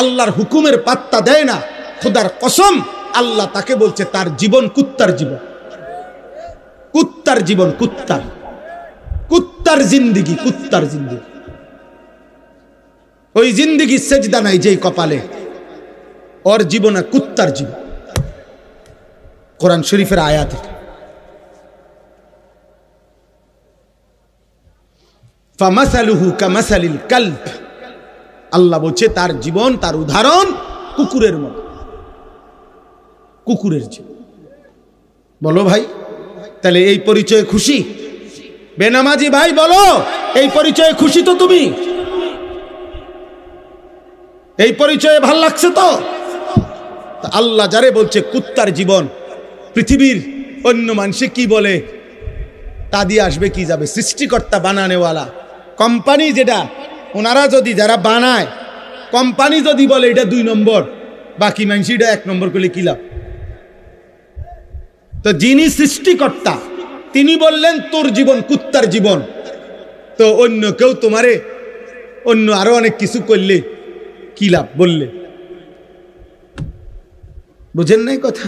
আল্লাহর হুকুমের পাত্তা দেয় না, খোদার কসম আল্লাহ তাকে বলছে তার জীবন কুত্তার জীবন, কুত্তার জীবন, কুত্তার জিন্দিগি, কুত্তার জিন্দিগি। ওই জিন্দিগি সেজদা নাই যেই কপালে, ওর জীবন কুত্তার জীবন। কোরআন শরীফের আয়াত। ফামাসালুহু কামাসালিল কালব, আল্লাহ বলছে তার জীবন, তার উদাহরণ কুকুরের মতো, কুকুরের জীবন। বলো ভাই, তাহলে এই পরিচয়ে খুশি? বেনামাজি ভাই বলো, এই পরিচয়ে খুশি তো তুমি? এই পরিচয়ে ভাল লাগছে তো? আল্লাহ যারে বলছে কুত্তার জীবন, পৃথিবীর অন্য মানুষে কি বলে তা দিয়ে আসবে কি যাবে? সৃষ্টিকর্তা বানানেওয়ালা কোম্পানি, যেটা ওনারা যদি, যারা বানায় কোম্পানি যদি বলে এটা 2 নম্বর, বাকি মানুষ এটা 1 নম্বর করলে কি লাভ? তো যিনি সৃষ্টিকর্তা তিনি বললেন তোর জীবন কুত্তার জীবন, তো অন্য কেউ তোমারে অন্য আরো অনেক কিছু করলে কি লাভ বললে? বুঝেন নাই কথা?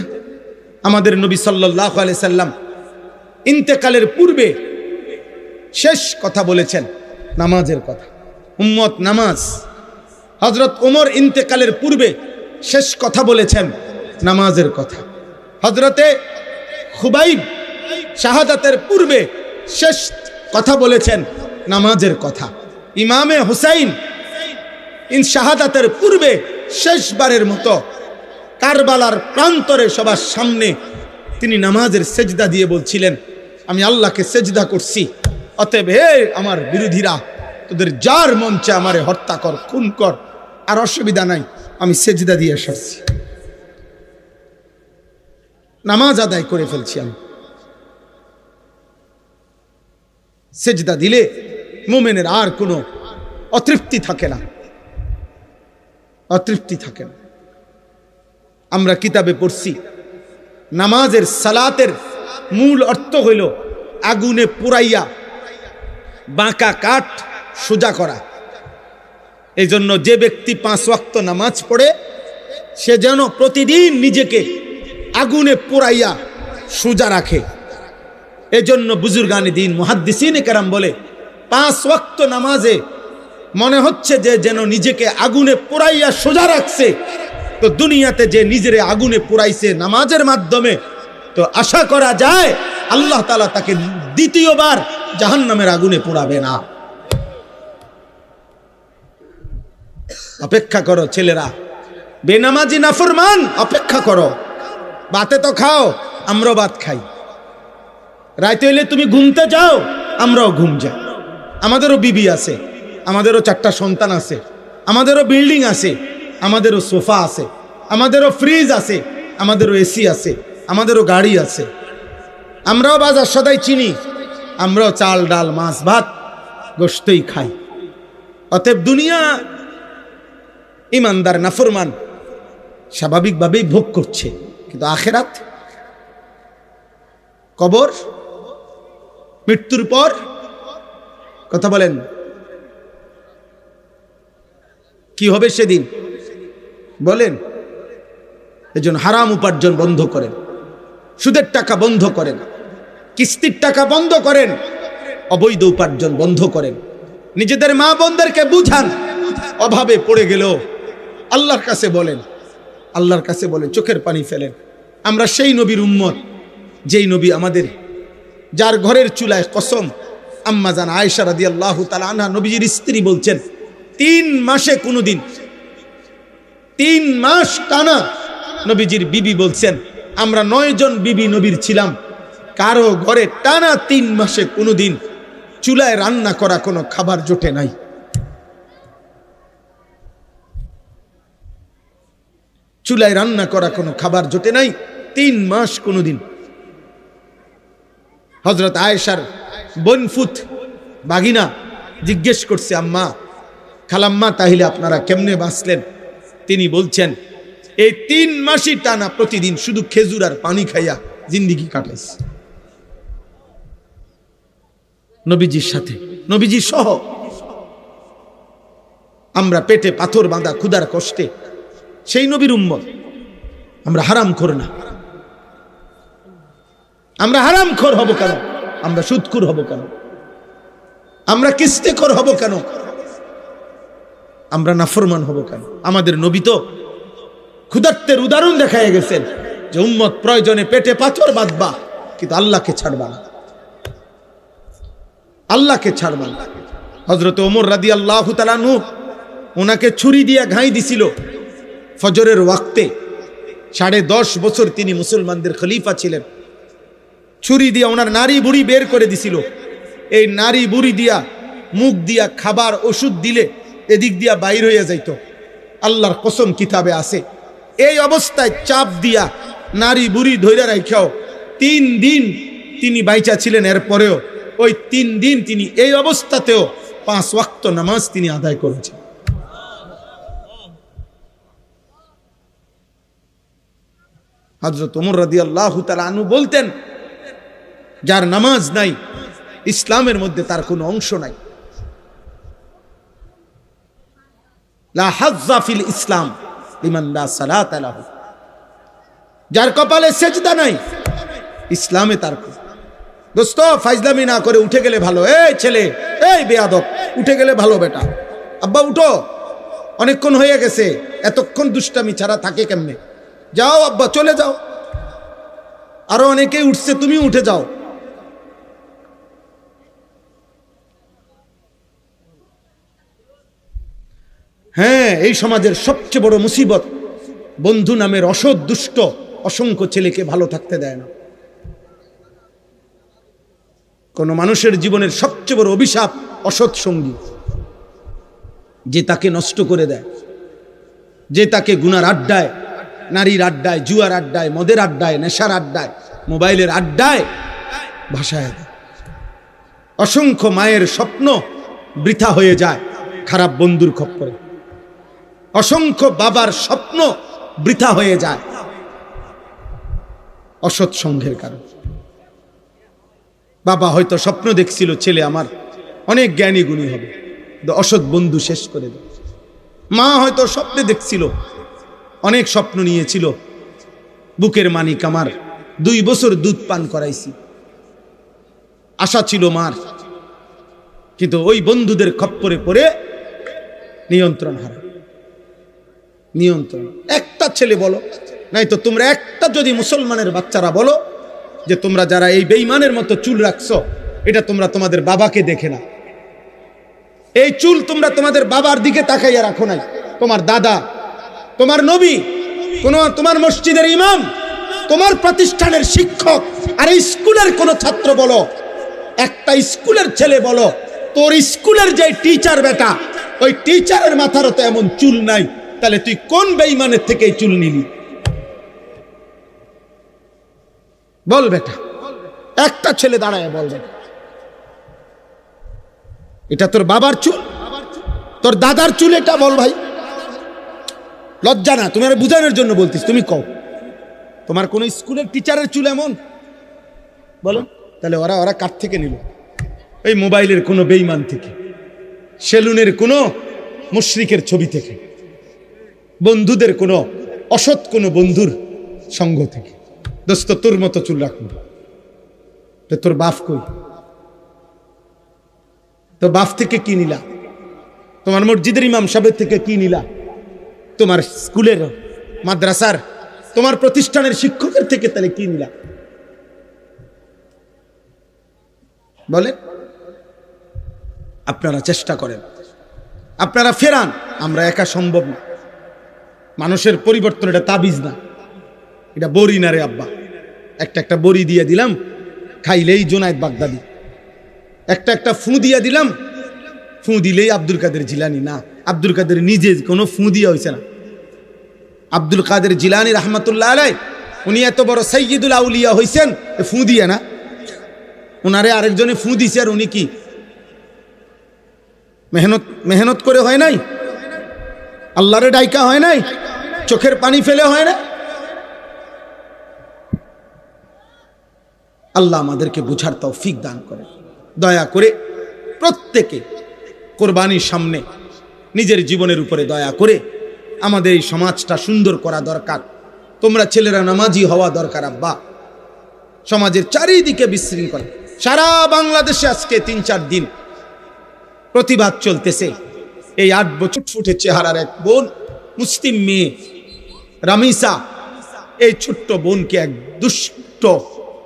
আমাদের নবী সাল্লাল্লাহু আলাইহি সাল্লাম ইন্তেকালের পূর্বে শেষ কথা বলেছেন নামাজের কথা। উম্মত নামাজ। হযরত ওমর ইন্তেকালের পূর্বে শেষ কথা বলেছেন নামাজের কথা। হযরতে খুবাইব শাহাদাতের পূর্বে শেষ কথা বলেছেন নামাজের কথা। ইমামে হুসাইন শাহাদাতের পূর্বে শেষবারের মতো কারবালার প্রান্তরে সবার সামনে তিনি নামাজের সেজদা দিয়ে বলছিলেন, আমি আল্লাহকে সেজদা করছি, অতএব হে আমার বিরোধীরা, তোদের যার মন চায় আমারে হত্যা কর, খুন কর, আর অসুবিধা নাই, আমি সেজদা দিয়ে সারছি, নামাজ আদায় করে ফেলছি। আমি সেজদা দিলে মুমিনের আর কোনো অতৃপ্তি থাকে না, অতৃপ্তি থাকে না। আমরা কিতাবে পড়ছি নামাজের, সালাতের মূল অর্থ হইল আগুনে পুরাইয়া বাঁকা কাঠ সোজা করা। এই জন্য যে ব্যক্তি 5 ওয়াক্ত নামাজ পড়ে সে যেন প্রতিদিন নিজেকে আগুনে পুরাইয়া সোজা রাখে। এজন্য বুজুর্গানে দিন মুহাদ্দিসিনে কেরাম বলে 5 ওয়াক্ত নামাজে মনে হচ্ছে যে যেন নিজেকে আগুনে পুরাইয়া সোজা রাখছে, তো দুনিয়াতে যে নিজেরে আগুনে পুরাইছে নামাজের মাধ্যমে, তো আশা করা যায় আল্লাহ তাআলা তাকে দ্বিতীয়বার জাহান্নামের আগুনে পোড়াবে না। অপেক্ষা করো ছেলেরা, বেনামাজি নাফরমান, অপেক্ষা করো। ভাতে তো খাও, আমরাও ভাত খাই। রাইতে হইলে তুমি ঘুমতে যাও, আমরাও ঘুম যাই। আমাদেরও বিবি আছে, আমাদেরও 4টা সন্তান আছে, আমাদেরও বিল্ডিং আছে, আমাদেরও সোফা আছে, আমাদেরও ফ্রিজ আছে, আমাদেরও এসি আছে, আমাদেরও গাড়ি আছে। আমরাও বাজার সদাই চিনি, আমরাও চাল ডাল মাছ ভাত গোশতই খাই। অতএব দুনিয়া ইমানদার নাফরমান স্বাভাবিকভাবেই ভোগ করছে, কিন্তু আখেরাত, কবর, মৃত্যুর পর, কথা বলেন, কি হবে সেদিন বলেন? এজন্য হারাম উপার্জন বন্ধ করেন, সুদের টাকা বন্ধ করেন, কিস্তির টাকা বন্ধ করেন, অবৈধ উপার্জন বন্ধ করেন। নিজেদের মা বোনদেরকে বুঝান, অভাবে পড়ে গেলেও আল্লাহর কাছে বলেন, আল্লাহর কাছে বলেন, চোখের পানি ফেলেন। আমরা সেই নবীর উম্মত যেই নবী আমাদের, যার ঘরের চুলায় কসম আম্মা জান আয়েশা রাদিয়াল্লাহু তাআলা আনহা নবীজির স্ত্রী বলছেন 3 মাসে কোনোদিন, 3 মাস টানা নবীজির বিবি বলছেন আমরা 9 জন বিবি নবীর ছিলাম, কারো ঘরে টানা 3 মাসে কোনোদিন চুলায় রান্না করা কোনো খাবার জোটে নাই। চুলায় রান্না করা কোনো খাবার জোটে নাই 3 মাস কোনোদিন। হযরত আয়েশার বনফুত বাগিনা জিজ্ঞেস করছে, আম্মা, খালাম্মা, তাহলে আপনারা কেমনে বাঁচলেন? তিনি বলছেন এই 3 মাসই টানা প্রতিদিন শুধু খেজুর আর পানি খাইয়া জিন্দেগি কাটাইছে নবীজির সাথে, নবীজি সহ। আমরা পেটে পাথর বাঁধা ক্ষুধার কষ্টে সেই নবীর উম্মত, আমরা হারামখোর না। আমরা হারামখোর হব কেন? আমরা সুদখোর হব কেন? আমরা কিস্তিখোর হব কেন? আমরা নাফরমান হব কেন? আমাদের নবী তো ক্ষুধার্তের উদাহরণ দেখায় গেছেন যে উম্মত প্রয়োজনে পেটে পাথর বাঁধবা, কিন্তু আল্লাহকে ছাড়বা না, আল্লাহকে ছাড়বা না। হযরত ওমর রাদিয়াল্লাহু তাআলা আনহু ওনাকে ছুরি দিয়া ঘাই দিছিল ফজরের ওয়াক্তে। 10.5 বছর তিনি মুসলমানদের খলিফা ছিলেন। ছুরি দিয়া ওনার নারী বুড়ি বের করে দিছিল। এই নারী বুড়ি দিয়া মুখ দিয়া খাবার ওষুধ দিলে এদিক দিয়া বাইর হইয়া যাইত, আল্লাহর কসম কিতাবে আছে। এই অবস্থায় চাপ দিয়া নারী বুড়ি ধইরা রাখাও 3 দিন তিনি বাইচা ছিলেন। এরপরেও ওই 3 দিন তিনি এই অবস্থাতেও 5 ওয়াক্ত নামাজ তিনি আদায় করেছেন। হযরত ওমর রাদিয়াল্লাহু তাআলা আনহু বলতেন, যার নামাজ নাই ইসলামের মধ্যে তার কোনো অংশ নাই। লা হাজ্জা ফিল ইসলাম লিমান লা সালাতা লাহু। যার কপালে সেজদা নাই ইসলামে তার। দোস্ত, ফাইজলামি না করে উঠে গেলে ভালো। এই ছেলে, এই বেয়াদব, উঠে গেলে ভালো। বেটা, আব্বা উঠো, অনেকক্ষণ হয়ে গেছে, এতক্ষণ দুষ্টামি ছাড়া থাকে কেমনে? যাও আব্বা, চলে যাও। আরো অনেকেই উঠছে, তুমি উঠে যাও। হ্যাঁ, এই সমাজের সবচেয়ে বড় মুসিবত, বন্ধু নামের অসৎ দুষ্ট অসংখ্য ছেলেকে ভালো থাকতে দেয় না। কোন মানুষের জীবনের সবচেয়ে বড় অভিশাপ অসৎ সঙ্গী, যে তাকে নষ্ট করে দেয়, যে তাকে গুনার আড্ডায়, নারীর আড্ডায়, জুয়ার আড্ডায়, মদের আড্ডায়, নেশার আড্ডায়, মোবাইলের আড্ডায় ভাসায় দেয়। অসংখ্য মায়ের স্বপ্ন বৃথা হয়ে যায় খারাপ বন্ধুর খপ্পরে। অসংখ্য বাবার স্বপ্ন বৃথা হয়ে যায় অসৎ সঙ্গের কারণে। বাবা হয়তো স্বপ্ন দেখছিল ছেলে আমার অনেক জ্ঞানী গুণী হবে, অসৎ বন্ধু শেষ করে দেয়। মা হয়তো স্বপ্নে দেখছিল, অনেক স্বপ্ন নিয়েছিল, বুকের মানিক আমার, 2 বছর দুধ পান করাইছি, আশা ছিল মার, কিন্তু ওই বন্ধুদের খপ্পরে পড়ে নিয়ন্ত্রণ হারা। নিয়ন্ত্রণ একটা ছেলে বলো, নাই তো তোমরা একটা যদি মুসলমানের বাচ্চারা বলো যে তোমরা যারা এই বেঈমানের মতো চুল রাখছো, এটা তোমরা তোমাদের বাবাকে দেখে না। এই চুল তোমরা তোমাদের বাবার দিকে তাকাইয়া রাখো নাই, তোমার দাদা, তোমার নবী, তোমার মসজিদের ইমাম, তোমার প্রতিষ্ঠানের শিক্ষক, আর স্কুলের কোন ছাত্র বলো, একটা স্কুলের ছেলে বলো, তোর স্কুলের যে টিচার বেটা, ওই টিচারের মাথারও তো এমন চুল নাই, তাহলে তুই কোন বেঈমানের থেকে এই চুল নিলি? বল বেটা, একটা ছেলে দাঁড়ায় বল, এটা তোর বাবার চুল, তোর দাদার চুল, এটা বল ভাই। লজ্জা না? তুমি আর বুঝানোর জন্য বলতিস, তুমি কও তোমার কোন স্কুলের টিচারের চুল এমন? বলো। তাহলে ওরা কার থেকে নিল? এই মোবাইলের কোনো বেঈমান থেকে, সেলুনের কোনো মুশরিকের ছবি থেকে, বন্ধুদের কোনো অসৎ কোনো বন্ধুর সঙ্গ থেকে। দোস্ত তোর মতো চুল রাখবো, তোর বাপ কই? তোর বাপ থেকে কি নিলা? তোমার মসজিদের ইমাম সাহেবের থেকে কি নিলা? তোমার স্কুলের, মাদ্রাসার, তোমার প্রতিষ্ঠানের শিক্ষকের থেকে তাহলে কি নিলা? বলে আপনারা চেষ্টা করেন, আপনারা ফেরান। আমরা একা সম্ভব না। মানুষের পরিবর্তন এটা তাবিজ না, এটা বড়ি না রে আব্বা। একটা বড়ি দিয়ে দিলাম, খাইলেই জুনায়েদ বাগদাদি। একটা ফু দিয়ে দিলাম, ফু দিলেই আব্দুল কাদের জিলানি। না, আব্দুল কাদের নিজে কোনো ফু দিয়ে হয়েছে না। আব্দুল কাদের জিলানি রহমতুল্লাহ আলাই, উনি এত বড় সাইয়্যিদুল আউলিয়া হয়েছেন ফু দিয়ে না। ওনারে আরেকজনে ফু দিছে, আর উনি কি মেহনত করে হয় নাই? আল্লাহরে ডাইকা হয় নাই? চোখের পানি ফেলে হয় না? আল্লাহ আমাদেরকে বুঝার তৌফিক দান করে। দয়া করে প্রত্যেকে কোরবানির সামনে নিজের জীবনের উপরে দয়া করে আমাদের এই সমাজটা সুন্দর করা দরকার। তোমরা ছেলেরা নামাজি হওয়া দরকার আব্বা। সমাজের চারিদিকে বিশৃঙ্খলা, সারা বাংলাদেশে আজকে ৩-৪ দিন প্রতিবাদ চলতেছে। এই ৮ বছর ফুটে চেহারার এক বোন, মুসলিম মেয়ে রামিসা, এই ছোট্ট বোনকে এক দুষ্ট,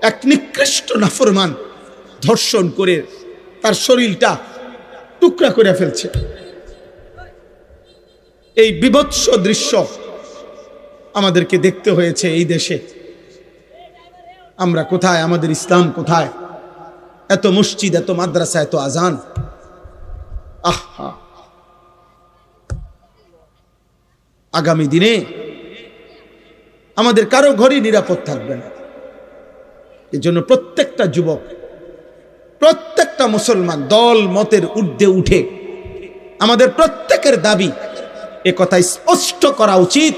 এক নিকৃষ্ট নাফরমান ধর্ষণ করে তার শরীরটা টুকরা করে ফেলছে। এই বিভৎস দৃশ্য আমাদেরকে দেখতে হয়েছে এই দেশে। আমরা কোথায়? আমাদের ইসলাম কোথায়? এত মসজিদ, এত মাদ্রাসা, এত আজান। আহা, আগামী দিনে আমাদের কারো ঘরই নিরাপদ থাকবে না। এই জন্য প্রত্যেকটা যুবক, প্রত্যেকটা মুসলমান দল মতের ঊর্ধ্বে উঠে আমাদের প্রত্যেকের দাবি এ কথা স্পষ্ট করা উচিত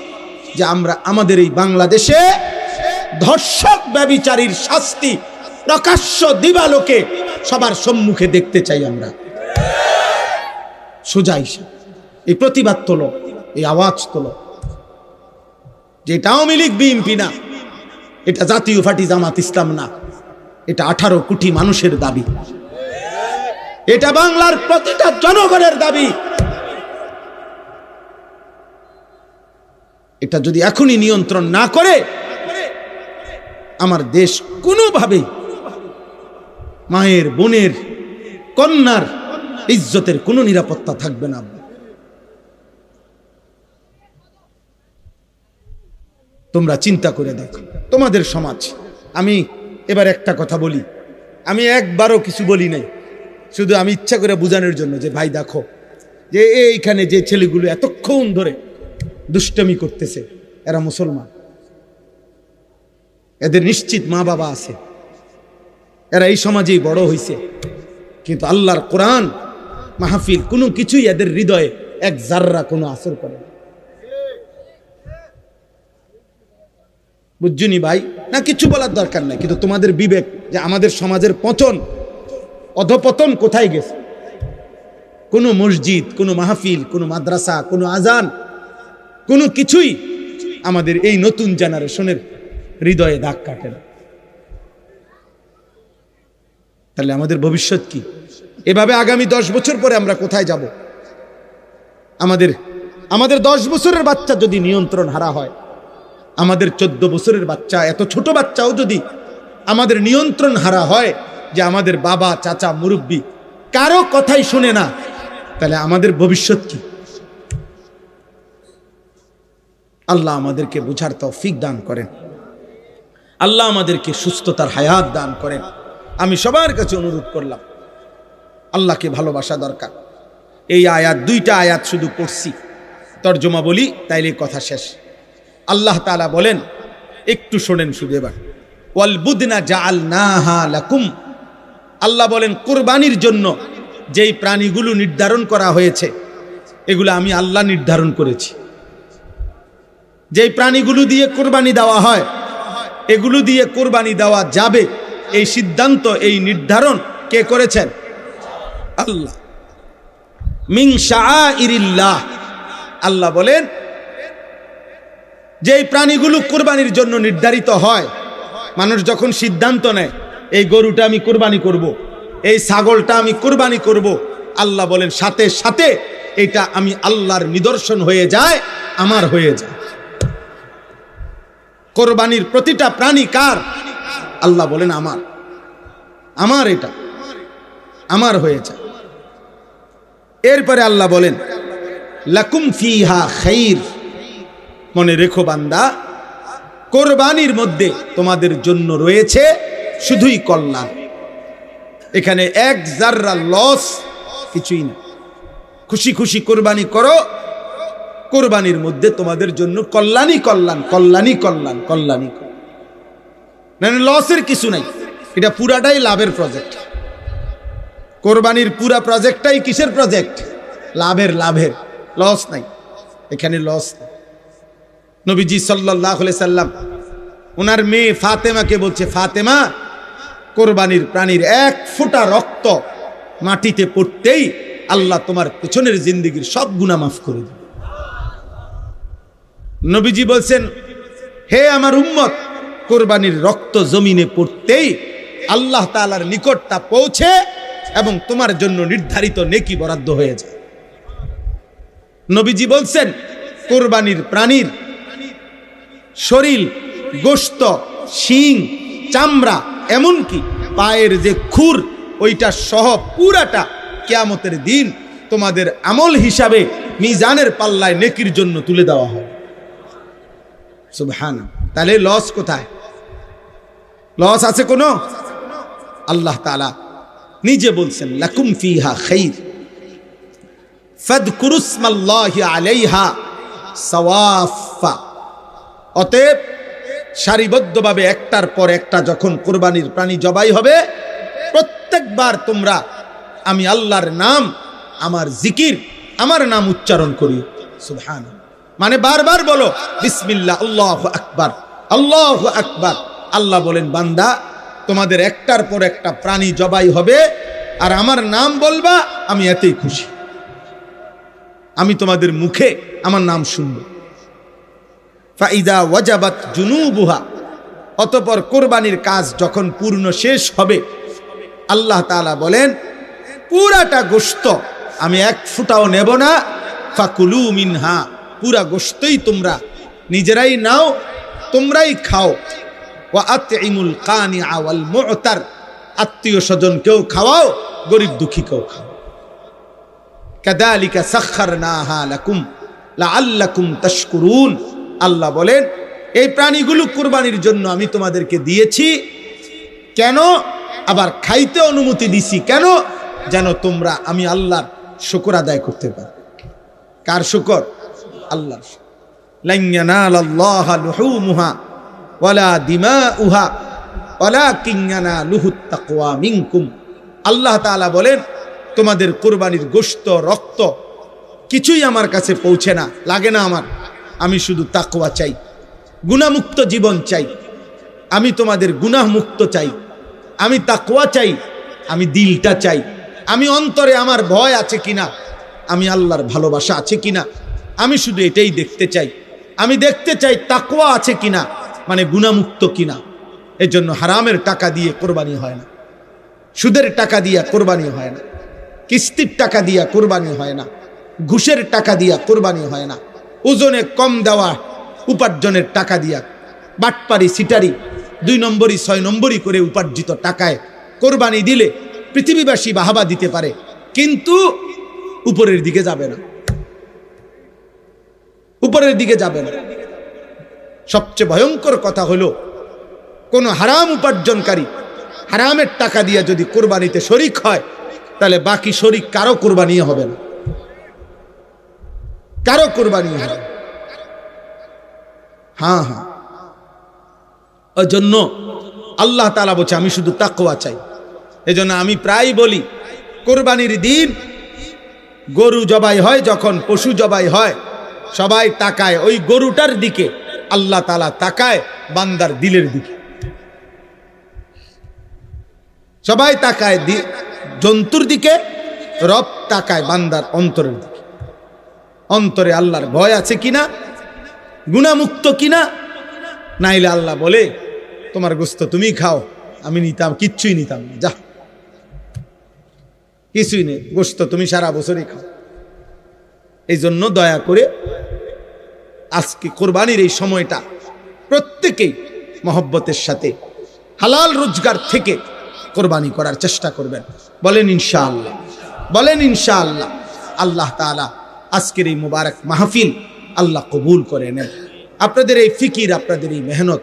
যে আমরা আমাদের এই বাংলাদেশে ধর্ষক ব্যভিচারীর শাস্তি প্রকাশ্য দিবালোকে সবার সম্মুখে দেখতে চাই। আমরা সোজা হিসাব এই প্রতিবাদ তোলো, এই আওয়াজ তোলো। যেটা আওয়ামী লীগ বিএনপি না, এটা জাতীয় পার্টি জামাত ইসলাম না, এটা 18 কোটি মানুষের দাবি, এটা বাংলার প্রতিটা জনগণের দাবি। এটা যদি এখনই নিয়ন্ত্রণ না করে আমার দেশ কোনোভাবে মায়ের, বোনের, কন্যার ইজ্জতের কোনো নিরাপত্তা থাকবে না। তোমরা চিন্তা করে দেখো তোমাদের সমাজ। আমি এবার একটা কথা বলি, আমি একবারও কিছু বলি নাই, শুধু আমি ইচ্ছা করে বোঝানোর জন্য যে ভাই দেখো যে এইখানে যে ছেলেগুলো এতক্ষণ ধরে দুষ্টমি করতেছে এরা মুসলমান, এদের নিশ্চিত মা বাবা আছে, এরা এই সমাজেই বড় হয়েছে, কিন্তু আল্লাহর কোরআন মাহফিল কোনো কিছুই এদের হৃদয়ে এক জাররা কোনো আসর করে না। বুঝছুনি ভাই? না কিছু বলার দরকার নাই, কিন্তু তোমাদের বিবেক যে আমাদের সমাজের পতন, অধপতন কোথায় গেছে? কোনো মসজিদ, কোনো মাহফিল, কোনো মাদ্রাসা, কোনো আজান, কোনো কিছুই আমাদের এই নতুন জেনারেশনের হৃদয়ে দাগ কাটে না। তাহলে আমাদের ভবিষ্যৎ কি? এভাবে আগামী 10 বছর পরে আমরা কোথায় যাব? আমাদের 10 বছরের বাচ্চা যদি নিয়ন্ত্রণ হারা হয়, আমাদের 14 বছরের বাচ্চা, এত ছোট বাচ্চাও যদি আমাদের নিয়ন্ত্রণ হারা হয়, যে আমাদের বাবা, চাচা, মুরব্বী কারো কথাই শুনে না, তাহলে আমাদের ভবিষ্যৎ কি? আল্লাহ আমাদেরকে বুঝার তৌফিক দান করেন, আল্লাহ আমাদেরকে সুস্থতার হায়াত দান করেন। আমি সবার কাছে অনুরোধ করলাম, আল্লাহকে ভালোবাসা দরকার। এই আয়াত, 2টা আয়াত শুধু পড়ছি, তর্জমা বলি তাইলে কথা শেষ। আল্লাহ তাআলা বলেন, একটু শোনেন শুধু এবার, ওয়াল বুদনা জাআলনাহা লাকুম। আল্লাহ বলেন কুরবানির জন্য যেই প্রাণীগুলো নির্ধারণ করা হয়েছে এগুলো আমি আল্লাহ নির্ধারণ করেছি। যেই প্রাণীগুলো দিয়ে কুরবানি দেওয়া হয়, এগুলো দিয়ে কুরবানি দেওয়া যাবে, এই সিদ্ধান্ত, এই নির্ধারণ কে করেছেন? আল্লাহ। মিন শাআইরিল্লাহ। আল্লাহ বলেন যে এই প্রাণীগুলো কুরবানির জন্য নির্ধারিত হয়, মানুষ যখন সিদ্ধান্ত নেয় এই গরুটা আমি কুরবানি করব, এই ছাগলটা আমি কুরবানি করব, আল্লাহ বলেন সাথে সাথে এটা আমি আল্লাহর নিদর্শন হয়ে যায়, আমার হয়ে যায়। কোরবানির প্রতিটা প্রাণী কার? আল্লাহ বলেন আমার, আমার এটা আমার হয়ে যায়। এরপরে আল্লাহ বলেন লাকুম ফিহা খাইর, মনে রেখো বান্দা, কোরবানির মধ্যে তোমাদের জন্য রয়েছে শুধুই কল্যাণ। এখানে এক জাররা লস কিছুই না। খুশি খুশি কোরবানি করো, কোরবানির মধ্যে তোমাদের জন্য কল্যাণই কল্যাণ, কল্যাণই কল্যাণ, কল্যাণই কল্যাণ, মানে লসের কিছু নাই। এটা পুরাটাই লাভের প্রজেক্ট। কোরবানির পুরা প্রজেক্টটাই কিসের প্রজেক্ট? লাভের, লাভের, লস নাই এখানে, লস নাই। নবীজি সাল্লাল্লাহু আলাইহি সাল্লাম ওনার মেয়ে ফাতেমাকে বলছে, ফাতেমা, কোরবানির প্রাণীর এক ফোঁটা রক্ত মাটিতে পড়তেই আল্লাহ তোমার পেছনের জিন্দেগীর সব গুনাহ মাফ করে দেবে। নবীজি বলছেন, হে আমার উম্মত, কোরবানির রক্ত জমিনে পড়তেই আল্লাহ তাআলার নিকট তা পৌঁছে এবং তোমার জন্য নির্ধারিত নেকি বরাদ্দ হয়ে যায়। নবীজি বলছেন, কোরবানির প্রাণীর শরীর, গোশত, শিং, চামড়া, এমনকি পায়ের যে খুর, ওইটা সহ পুরাটা কিয়ামতের দিন তোমাদের আমল হিসাবে মিজানের পাল্লায় নেকির জন্য তুলে দেওয়া হবে। সুবহানাল্লাহ। তাহলে লস কোথায়? লস আছে কোনো? আল্লাহ তাআলা নিজে বলছেন লাকুম ফিহা খাইর ফাযকুরুসমাল্লাহি আলাইহা সাওয়াফা। অতএব সারিবদ্ধভাবে একটার পর একটা যখন কোরবানির প্রাণী জবাই হবে, প্রত্যেকবার তোমরা আমি আল্লাহর নাম, আমার জিকির, আমার নাম উচ্চারণ করি। সুবহানাল্লাহ, মানে বারবার বলো বিসমিল্লাহ, আল্লাহু আকবার, আল্লাহু আকবার। আল্লাহ বলেন, বান্দা, তোমাদের একটার পর একটা প্রাণী জবাই হবে আর আমার নাম বলবা, আমি এতেই খুশি। আমি তোমাদের মুখে আমার নাম শুনব। ফাইদা ওয়াজাবাত জুনুবুহা, অতঃপর কোরবানির কাজ যখন পূর্ণ শেষ হবে, আল্লাহ তাআলা বলেন পুরাটা গোশত আমি এক ফুটাও নেব না। ফাকুলু মিনহা, পুরা গোশতই তোমরা নিজেরাই নাও, তোমরাই খাও। ওয়া আতইমুল কানিআ ওয়াল মু'তার, আত্মীয় স্বজনকেও খাওয়াও, গরিব দুঃখীকেও খাও। কাযালিকা সাখখারনাহা লাকুম লাআল্লাকুম তাশকুরুন। আল্লাহ বলেন এই প্রাণীগুলো কুরবানির জন্য আমি তোমাদেরকে দিয়েছি। কেন? আবার খাইতে অনুমতি দিছি কেন? যেন তোমরা আমি আল্লাহর শুকর আদায় করতে পারো। কার শুকর? আল্লাহর। লান ইয়ানালাল্লাহা লুহুমুহা ওয়ালা দিমাউহা ওয়ালাকিন ইয়ানালুহুত তাকওয়া মিনকুম। আল্লাহ তাআলা বলেন তোমাদের কুরবানির গোশত, রক্ত কিছুই আমার কাছে পৌঁছে না, লাগে না আমার। আমি শুধু তাকওয়া চাই, গুনাহমুক্ত জীবন চাই। আমি তোমাদের গুনাহ মুক্ত চাই, আমি তাকওয়া চাই, আমি দিলটা চাই, আমি অন্তরে আমার ভয় আছে কিনা, আমি আল্লাহর ভালোবাসা আছে কিনা, আমি শুধু এটাই দেখতে চাই। আমি দেখতে চাই তাকওয়া আছে কিনা, মানে গুনাহমুক্ত কিনা। এজন্য হারামের টাকা দিয়ে কোরবানি হয় না, সুদের টাকা দিয়া কোরবানি হয় না, কিস্তির টাকা দিয়া কোরবানি হয় না, ঘুষের টাকা দিয়া কোরবানি হয় না, ওজনে কম দেওয়া উপার্জনের টাকা দিয়া, বাটপারি, সিটারি, 2 নম্বরই 6 নম্বরই করে উপার্জিত টাকায় কোরবানি দিলে পৃথিবীবাসী বাহাবা দিতে পারে, কিন্তু উপরের দিকে যাবে না, উপরের দিকে যাবে না। সবচেয়ে ভয়ঙ্কর কথা হলো কোন হারাম উপার্জনকারী হারামের টাকা দিয়ে যদি কোরবানিতে শরিক হয়, তাহলে বাকি শরিক কারো কোরবানি হবে না, কারো কোরবানি হবে। হ্যাঁ হ্যাঁ, ওই জন্য আল্লাহ তাআলা বলছে আমি শুধু তাকওয়া চাই। এজন্য আমি প্রায় বলি কোরবানির দিন গরু জবাই হয়, যখন পশু জবাই হয়, সবাই তাকায় ওই গরুটার দিকে, আল্লাহ তাআলা তাকায় বান্দার দিলের দিকে। সবাই তাকায় জন্তুর দিকে, রব তাকায় বান্দার অন্তরের দিকে, অন্তরে আল্লাহর ভয় আছে কিনা, গুনাহমুক্ত কিনা। নাইলে আল্লাহ বলে তোমার গোস্ত তুমি খাও, আমি নিতাম, কিচ্ছুই নিতাম না, যা কিছুই নেই, গোস্ত তুমি সারা বছরই খাও। এই জন্য দয়া করে আজকে কোরবানির এই সময়টা প্রত্যেকেই মহব্বতের সাথে হালাল রোজগার থেকে কোরবানি করার চেষ্টা করবেন। বলেন ইনশাআল্লাহ, বলেন ইনশাআল্লাহ। আল্লাহ তাআলা আজকের এই মুবারক মাহফিল আল্লাহ কবুল করে নেন। আপনাদের এই ফিকির, আপনাদের এই মেহনত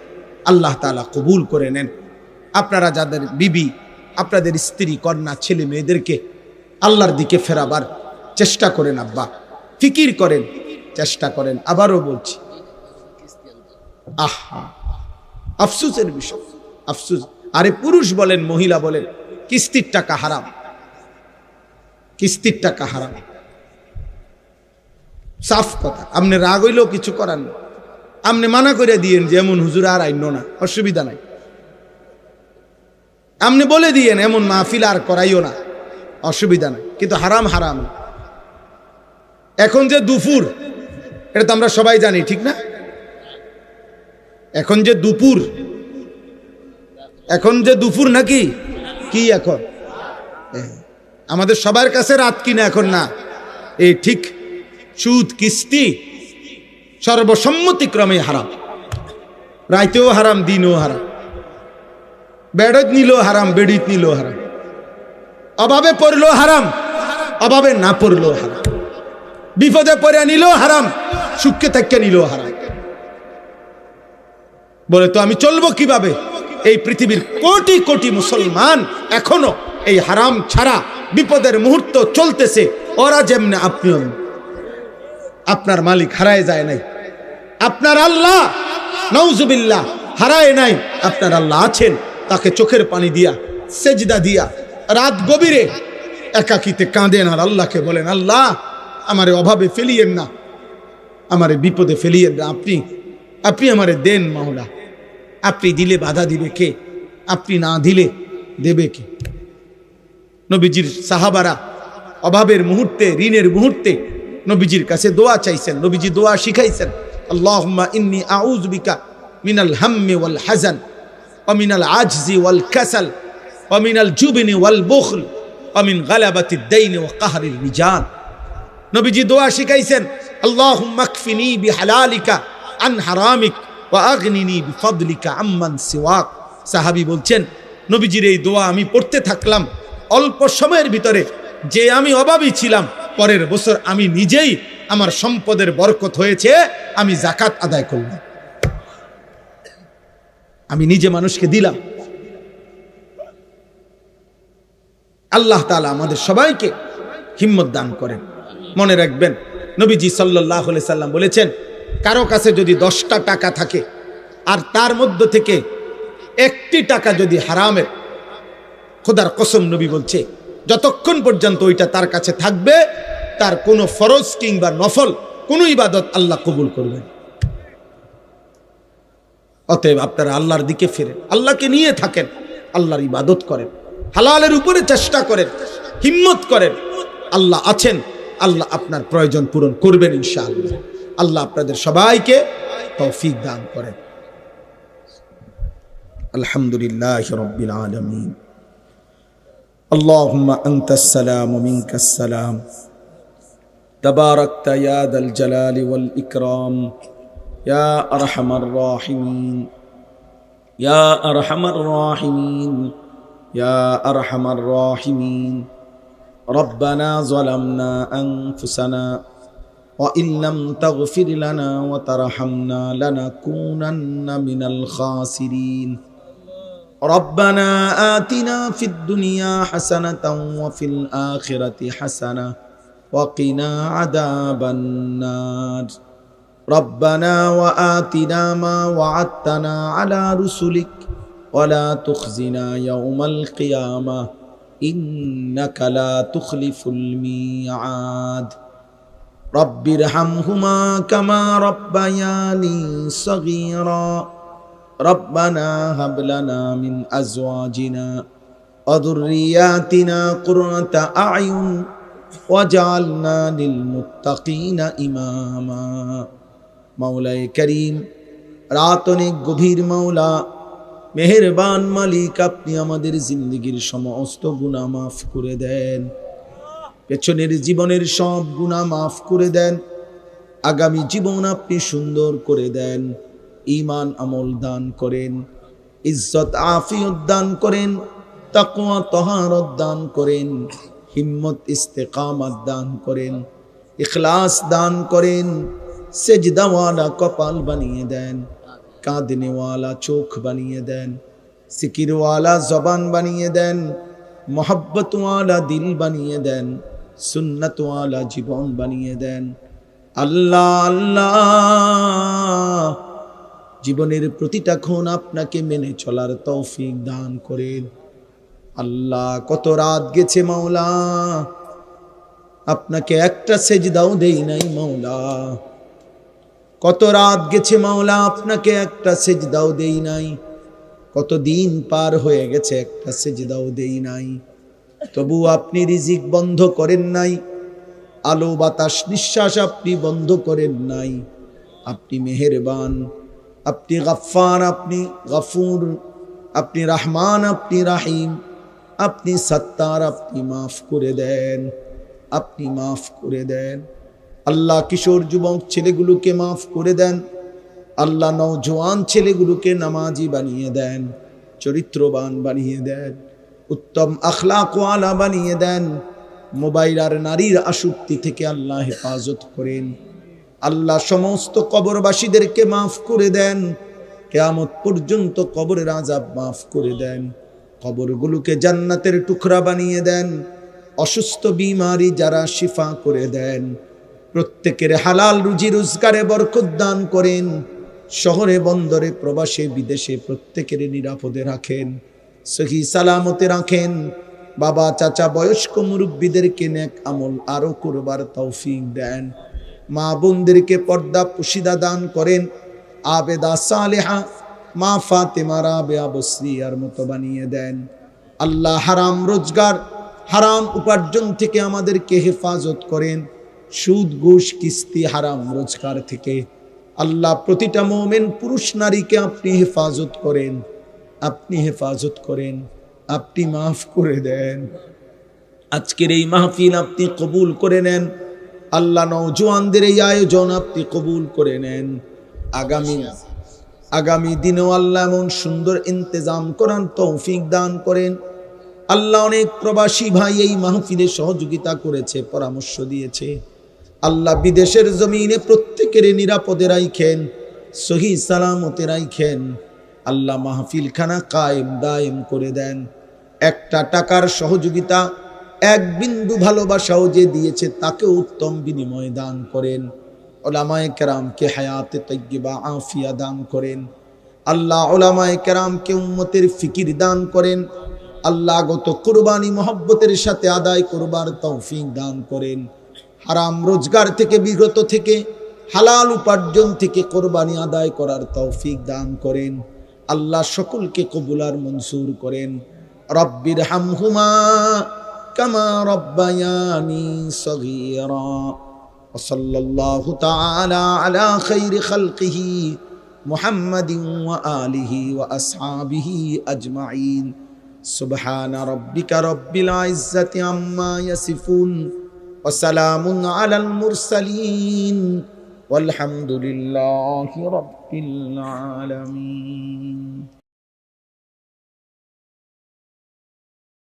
আল্লাহ তাআলা কবুল করে নেন। আপনারা যাদের বিবি, আপনাদের স্ত্রী, কন্যা, ছেলে মেয়েদেরকে আল্লাহর দিকে ফেরাবার চেষ্টা করেন। আব্বা ফিকির করেন, চেষ্টা করেন। আবারও বলছি, আহা আফসোসের বিষয়, আফসোস। আরে পুরুষ বলেন, মহিলা বলেন, কিস্তির টাকা হারাম, কিস্তির টাকা হারাম, সাফ কথা। আপনি রাগ হইলেও কিছু করার না, আপনি মানা করে দিয়েন যে এমন হুজুর আর আইন না, অসুবিধা নাই। আপনি বলে দিয়েন এমন মাহফিল আর করাইও না, অসুবিধা নাই। কিন্তু হারাম হারাম। এখন যে দুপুর, এটা তো আমরা সবাই জানি, ঠিক না? এখন যে দুপুর, এখন যে দুপুর নাকি কি এখন আমাদের সবার কাছে রাত কিনা এখন না, এই ঠিক সুদ কিস্তি সর্বসম্মতিক্রমে হারাম। রাইতেও হারাম, দিনও হারাম, বেড়ত নিলেও হারাম, বেড়িত নিলেও হারাম, অভাবে পড়লেও হারাম, অভাবে না পড়লেও হারাম, বিপদে পড়ে নিলেও হারাম, সুখে থাকতে নিলেও হারাম। বলে তো আমি চলবো কিভাবে? এই পৃথিবীর কোটি কোটি মুসলমান এখনো এই হারাম ছাড়া বিপদের মুহূর্ত চলতেছে। ওরা যেমনে আপনিও, আপনার মালিক হারায় যায় নাই, আপনার আল্লাহ নাউজুবিল্লাহ হারায় নাই। আপনার আল্লাহ আছেন, তাকে চোখের পানি দিয়া, সেজদা দিয়া, রাত গভীরে একাকিতে কাঁদেন আর আল্লাহকে বলেন, আল্লাহ আমারে অভাবে ফেলিয়েন না, আমারে বিপদে ফেলিয়েন না, আপনি আমারে দেন মাওলা। আপনি দিলে বাধা দিবে কে? আপনি না দিলে দেবে কে? নবীজির সাহাবারা অভাবের মুহূর্তে, ঋণের মুহূর্তে নবীজির কাছে দোয়া চাইছেন, নবীজি দোয়া শিখাইছেন, আল্লাহুম্মা ইন্নী আউযু বিকা মিনাল হাম্মি ওয়াল হাযান ওয়া মিনাল আজজি ওয়াল কাসাল ওয়া মিনাল জুবনি ওয়াল বুখল ওয়া মিন গালাবাতিদ দাইন ওয়া কাহরিল রিজাল। নবীজি দোয়া শিখাইছেন, আল্লাহুম্মা কফিনি বিহালালিকা আন হারামিক ওয়া আগনিনি বিফদলিকা আম্মান সিওয়াক। সাহাবী বলছেন, নবীজির এই দোয়া আমি পড়তে থাকলাম, অল্প সময়ের ভিতরে যে আমি অভাবী ছিলাম, পরের বছর আমি নিজেই, আমার সম্পদের বরকত হয়েছে, আমি যাকাত আদায় করলাম, আমি নিজে মানুষকে দিলাম। আল্লাহ তাআলা আমাদের সবাইকে হিম্মত দান করেন। মনে রাখবেন, নবীজি সাল্লাল্লাহু আলাইহি সাল্লাম বলেছেন, কারো কাছে যদি 10টা টাকা থাকে আর তার মধ্য থেকে 1টি টাকা যদি হারামের, খোদার কসম নবী বলছে, যতক্ষণ পর্যন্ত ওইটা তার কাছে থাকবে, তার কোনো ফরজ কিংবা নফল কোনো ইবাদত আল্লাহ কবুল করবেন। অতএব আপনারা আল্লাহর দিকে ফিরেন, আল্লাহকে নিয়ে থাকেন, আল্লাহর ইবাদত করেন, হালালের উপরে চেষ্টা করেন, হিম্মত করেন। আল্লাহ আছেন, আল্লাহ আপনার প্রয়োজন পূরণ করবেন ইনশাআল্লাহ। আল্লাহ আপনাদের সবাইকে তৌফিক দান করেন। আলহামদুলিল্লাহি রাব্বিল আলামিন। আল্লাহুম্মা আনতাস সালাম ওয়া মিনকাস সালাম, তাবারাকতা ইয়া যাল জালালি ওয়াল ইকরাম, ইয়া আরহামার রাহিমিন, ইয়া আরহামার রাহিমিন, ইয়া আরহামার রাহিমিন। রব্বানা যালামনা আনফুসানা ওয়া ইল্লাম তাগফির লানা ওয়া তারহামনা লানাকুনান্না মিনাল খাসিরিন। রব্বানা আতিনা ফিদ দুনিয়া হাসানাতাও ওয়া ফিল আখিরাতি হাসানাহ ওয়া কিনা আযাবান নার। রব্বানা ওয়া আতিনা মা ওয়া'আদতানা আলা রুসুলিক ওয়া লা তুখজিনা ইয়াওমাল কিয়ামাহ ইন্নাকা লা তুখলিফুল মিআদ। রব্বিরহামহুমা কামা রব্বায়ানি সগীরা। রব্বানা হাব লানা মিন আজওয়াজিনা ওয়া যুররিয়াতিনা কুররাতা আ'য়ুন ওয়াজআলনা লিল মুত্তাকিনা ইমামা। মাওলায়ে করিম, রাত অনেক গভীর মাওলা, মেহেরবান মালিক, আপনি আমাদের জিন্দেগির সমস্ত গুনাহ মাফ করে দেন, পেছনের জীবনের সব গুনাহ মাফ করে দেন, আগামী জীবন আপনি সুন্দর করে দেন, ঈমান আমল দান করেন, ইজ্জত আফিয়ত দান করেন, তাকওয়া তাহারত দান করেন, হিম্মত ইস্তেকামাত দান করেন, ইখলাস দান করেন, সেজদাওয়ালা কপাল বানিয়ে দেন, কাঁদনেওয়ালা চোখ বানিয়ে দেন, সিকিরওয়ালা জবান বানিয়ে দেন, মোহাব্বতওয়ালা দিল বানিয়ে দেন, সুন্নতওয়ালা জীবন বানিয়ে দেন। আল্লাহ আল্লাহ, জীবনের প্রতিটা ক্ষণ আপনাকে মেনে চলার তৌফিক দান করেন। আল্লাহ, কত রাত গেছে মাওলা, আপনাকে একটা সেজদাও দেই নাই মাওলা, কত রাত গেছে মাওলা, আপনাকে একটা সেজদাও দেই নাই, কত দিন পার হয়ে গেছে একটা সেজদাও দেই নাই, তবু আপনি রিজিক বন্ধ করেন নাই, আলো বাতাস নিঃশ্বাস আপনি বন্ধ করেন নাই। আপনি মেহেরবান, আপনি গফফার, আপনি গফুর, আপনি রহমান, আপনি রাহিম, আপনি সত্তার, আপনি মাফ করে দেন, আপনি মাফ করে দেন। আল্লাহ, কিশোর যুবক ছেলেগুলোকে মাফ করে দেন। আল্লাহ, নওজোয়ান ছেলেগুলোকে নামাজি বানিয়ে দেন, চরিত্রবান বানিয়ে দেন, উত্তম আখলাকওয়ালা বানিয়ে দেন। মোবাইল আর নারীর আসক্তি থেকে আল্লাহ হেফাজত করেন। আল্লাহ, সমস্ত কবরবাসীদেরকে মাফ করে দেন, কিয়ামত পর্যন্ত কবরের আযাব মাফ করে দেন, কবরগুলোকে জান্নাতের টুকরা বানিয়ে দেন, অসুস্থ বিমারি যারা শিফা করে দেন, প্রত্যেকের হালাল রুজি রোজগারে বরকত দান করেন, শহরে বন্দরে প্রবাসে বিদেশে প্রত্যেকের নিরাপদে রাখেন, সহি সালামতে রাখেন। বাবা চাচা বয়স্ক মুরব্বীদেরকে নেক আমল আরো করবার তৌফিক দেন। মা বোনদেরকে পর্দা পুশিদা দান করেন, আবেদা সালেহা মা ফাতেমা রাবেয়া বসরিয়ার মতো বানিয়ে দেন। আল্লাহ, হারাম রোজগার হারাম উপার্জন থেকে আমাদেরকে হেফাজত করেন, সুদ ঘুষ কিস্তি হারাম রোজগার থেকে। আল্লাহ, প্রতিটা মুমিন পুরুষ নারীকে আপনি হেফাজত করেন, আপনি হেফাজত করেন, আপনি মাফ করে দেন। আজকের এই মাহফিল আপনি কবুল করে নেন। আল্লাহ, নওজোয়ানদের এই আয়োজন আপনি কবুল করে নেন। আগামী দিনেও আল্লাহ এমন সুন্দর ইন্তজাম করার তৌফিক দান করেন। আল্লাহ, অনেক প্রবাসী ভাই এই মাহফিলে সহযোগিতা করেছে, পরামর্শ দিয়েছে। আল্লাহ, বিদেশের জমিনে প্রত্যেকের নিরাপদে রাখেন, সহি সালামতে রাখেন। আল্লাহ, মাহফিল খানা কায়েম দায়েম করে দেন। একটা টাকার সহযোগিতা, এক বিন্দু ভালোবাসাও যে দিয়েছে তাকে উত্তম বিনিময় দান করেন। উলামায়ে কেরামকে হায়াতে তাইয়্যিবা আফিয়া দান করেন। আল্লাহ, উলামায়ে কেরামকে উম্মতের ফিকির দান করেন। আল্লাহ, গত কুরবানি মহব্বতের সাথে আদায় করবার তৌফিক দান করেন। হারাম রোজগার থেকে বিগত থেকে হালাল উপার্জন থেকে কোরবানি আদায় করার তৌফিক দান করেন। আল্লাহ, সকলকে কবুল আর মনসুর করেন। রব্বির হামহুমা কামা রব্বায়ানি সগীরা। ওয়া সাল্লাল্লাহু তাআলা আলা খাইরি খালকিহি মুহাম্মাদিন ওয়া আলিহি ওয়া আসহাবিহি আজমাইন। সুবহানা রাব্বিকা রাব্বিল ইজ্জাতি আম্মা ইয়াসিফুন ওয়া সালামুন আলাল মুরসালিন ওয়ালহামদুলিল্লাহি রাব্বিল আলামিন।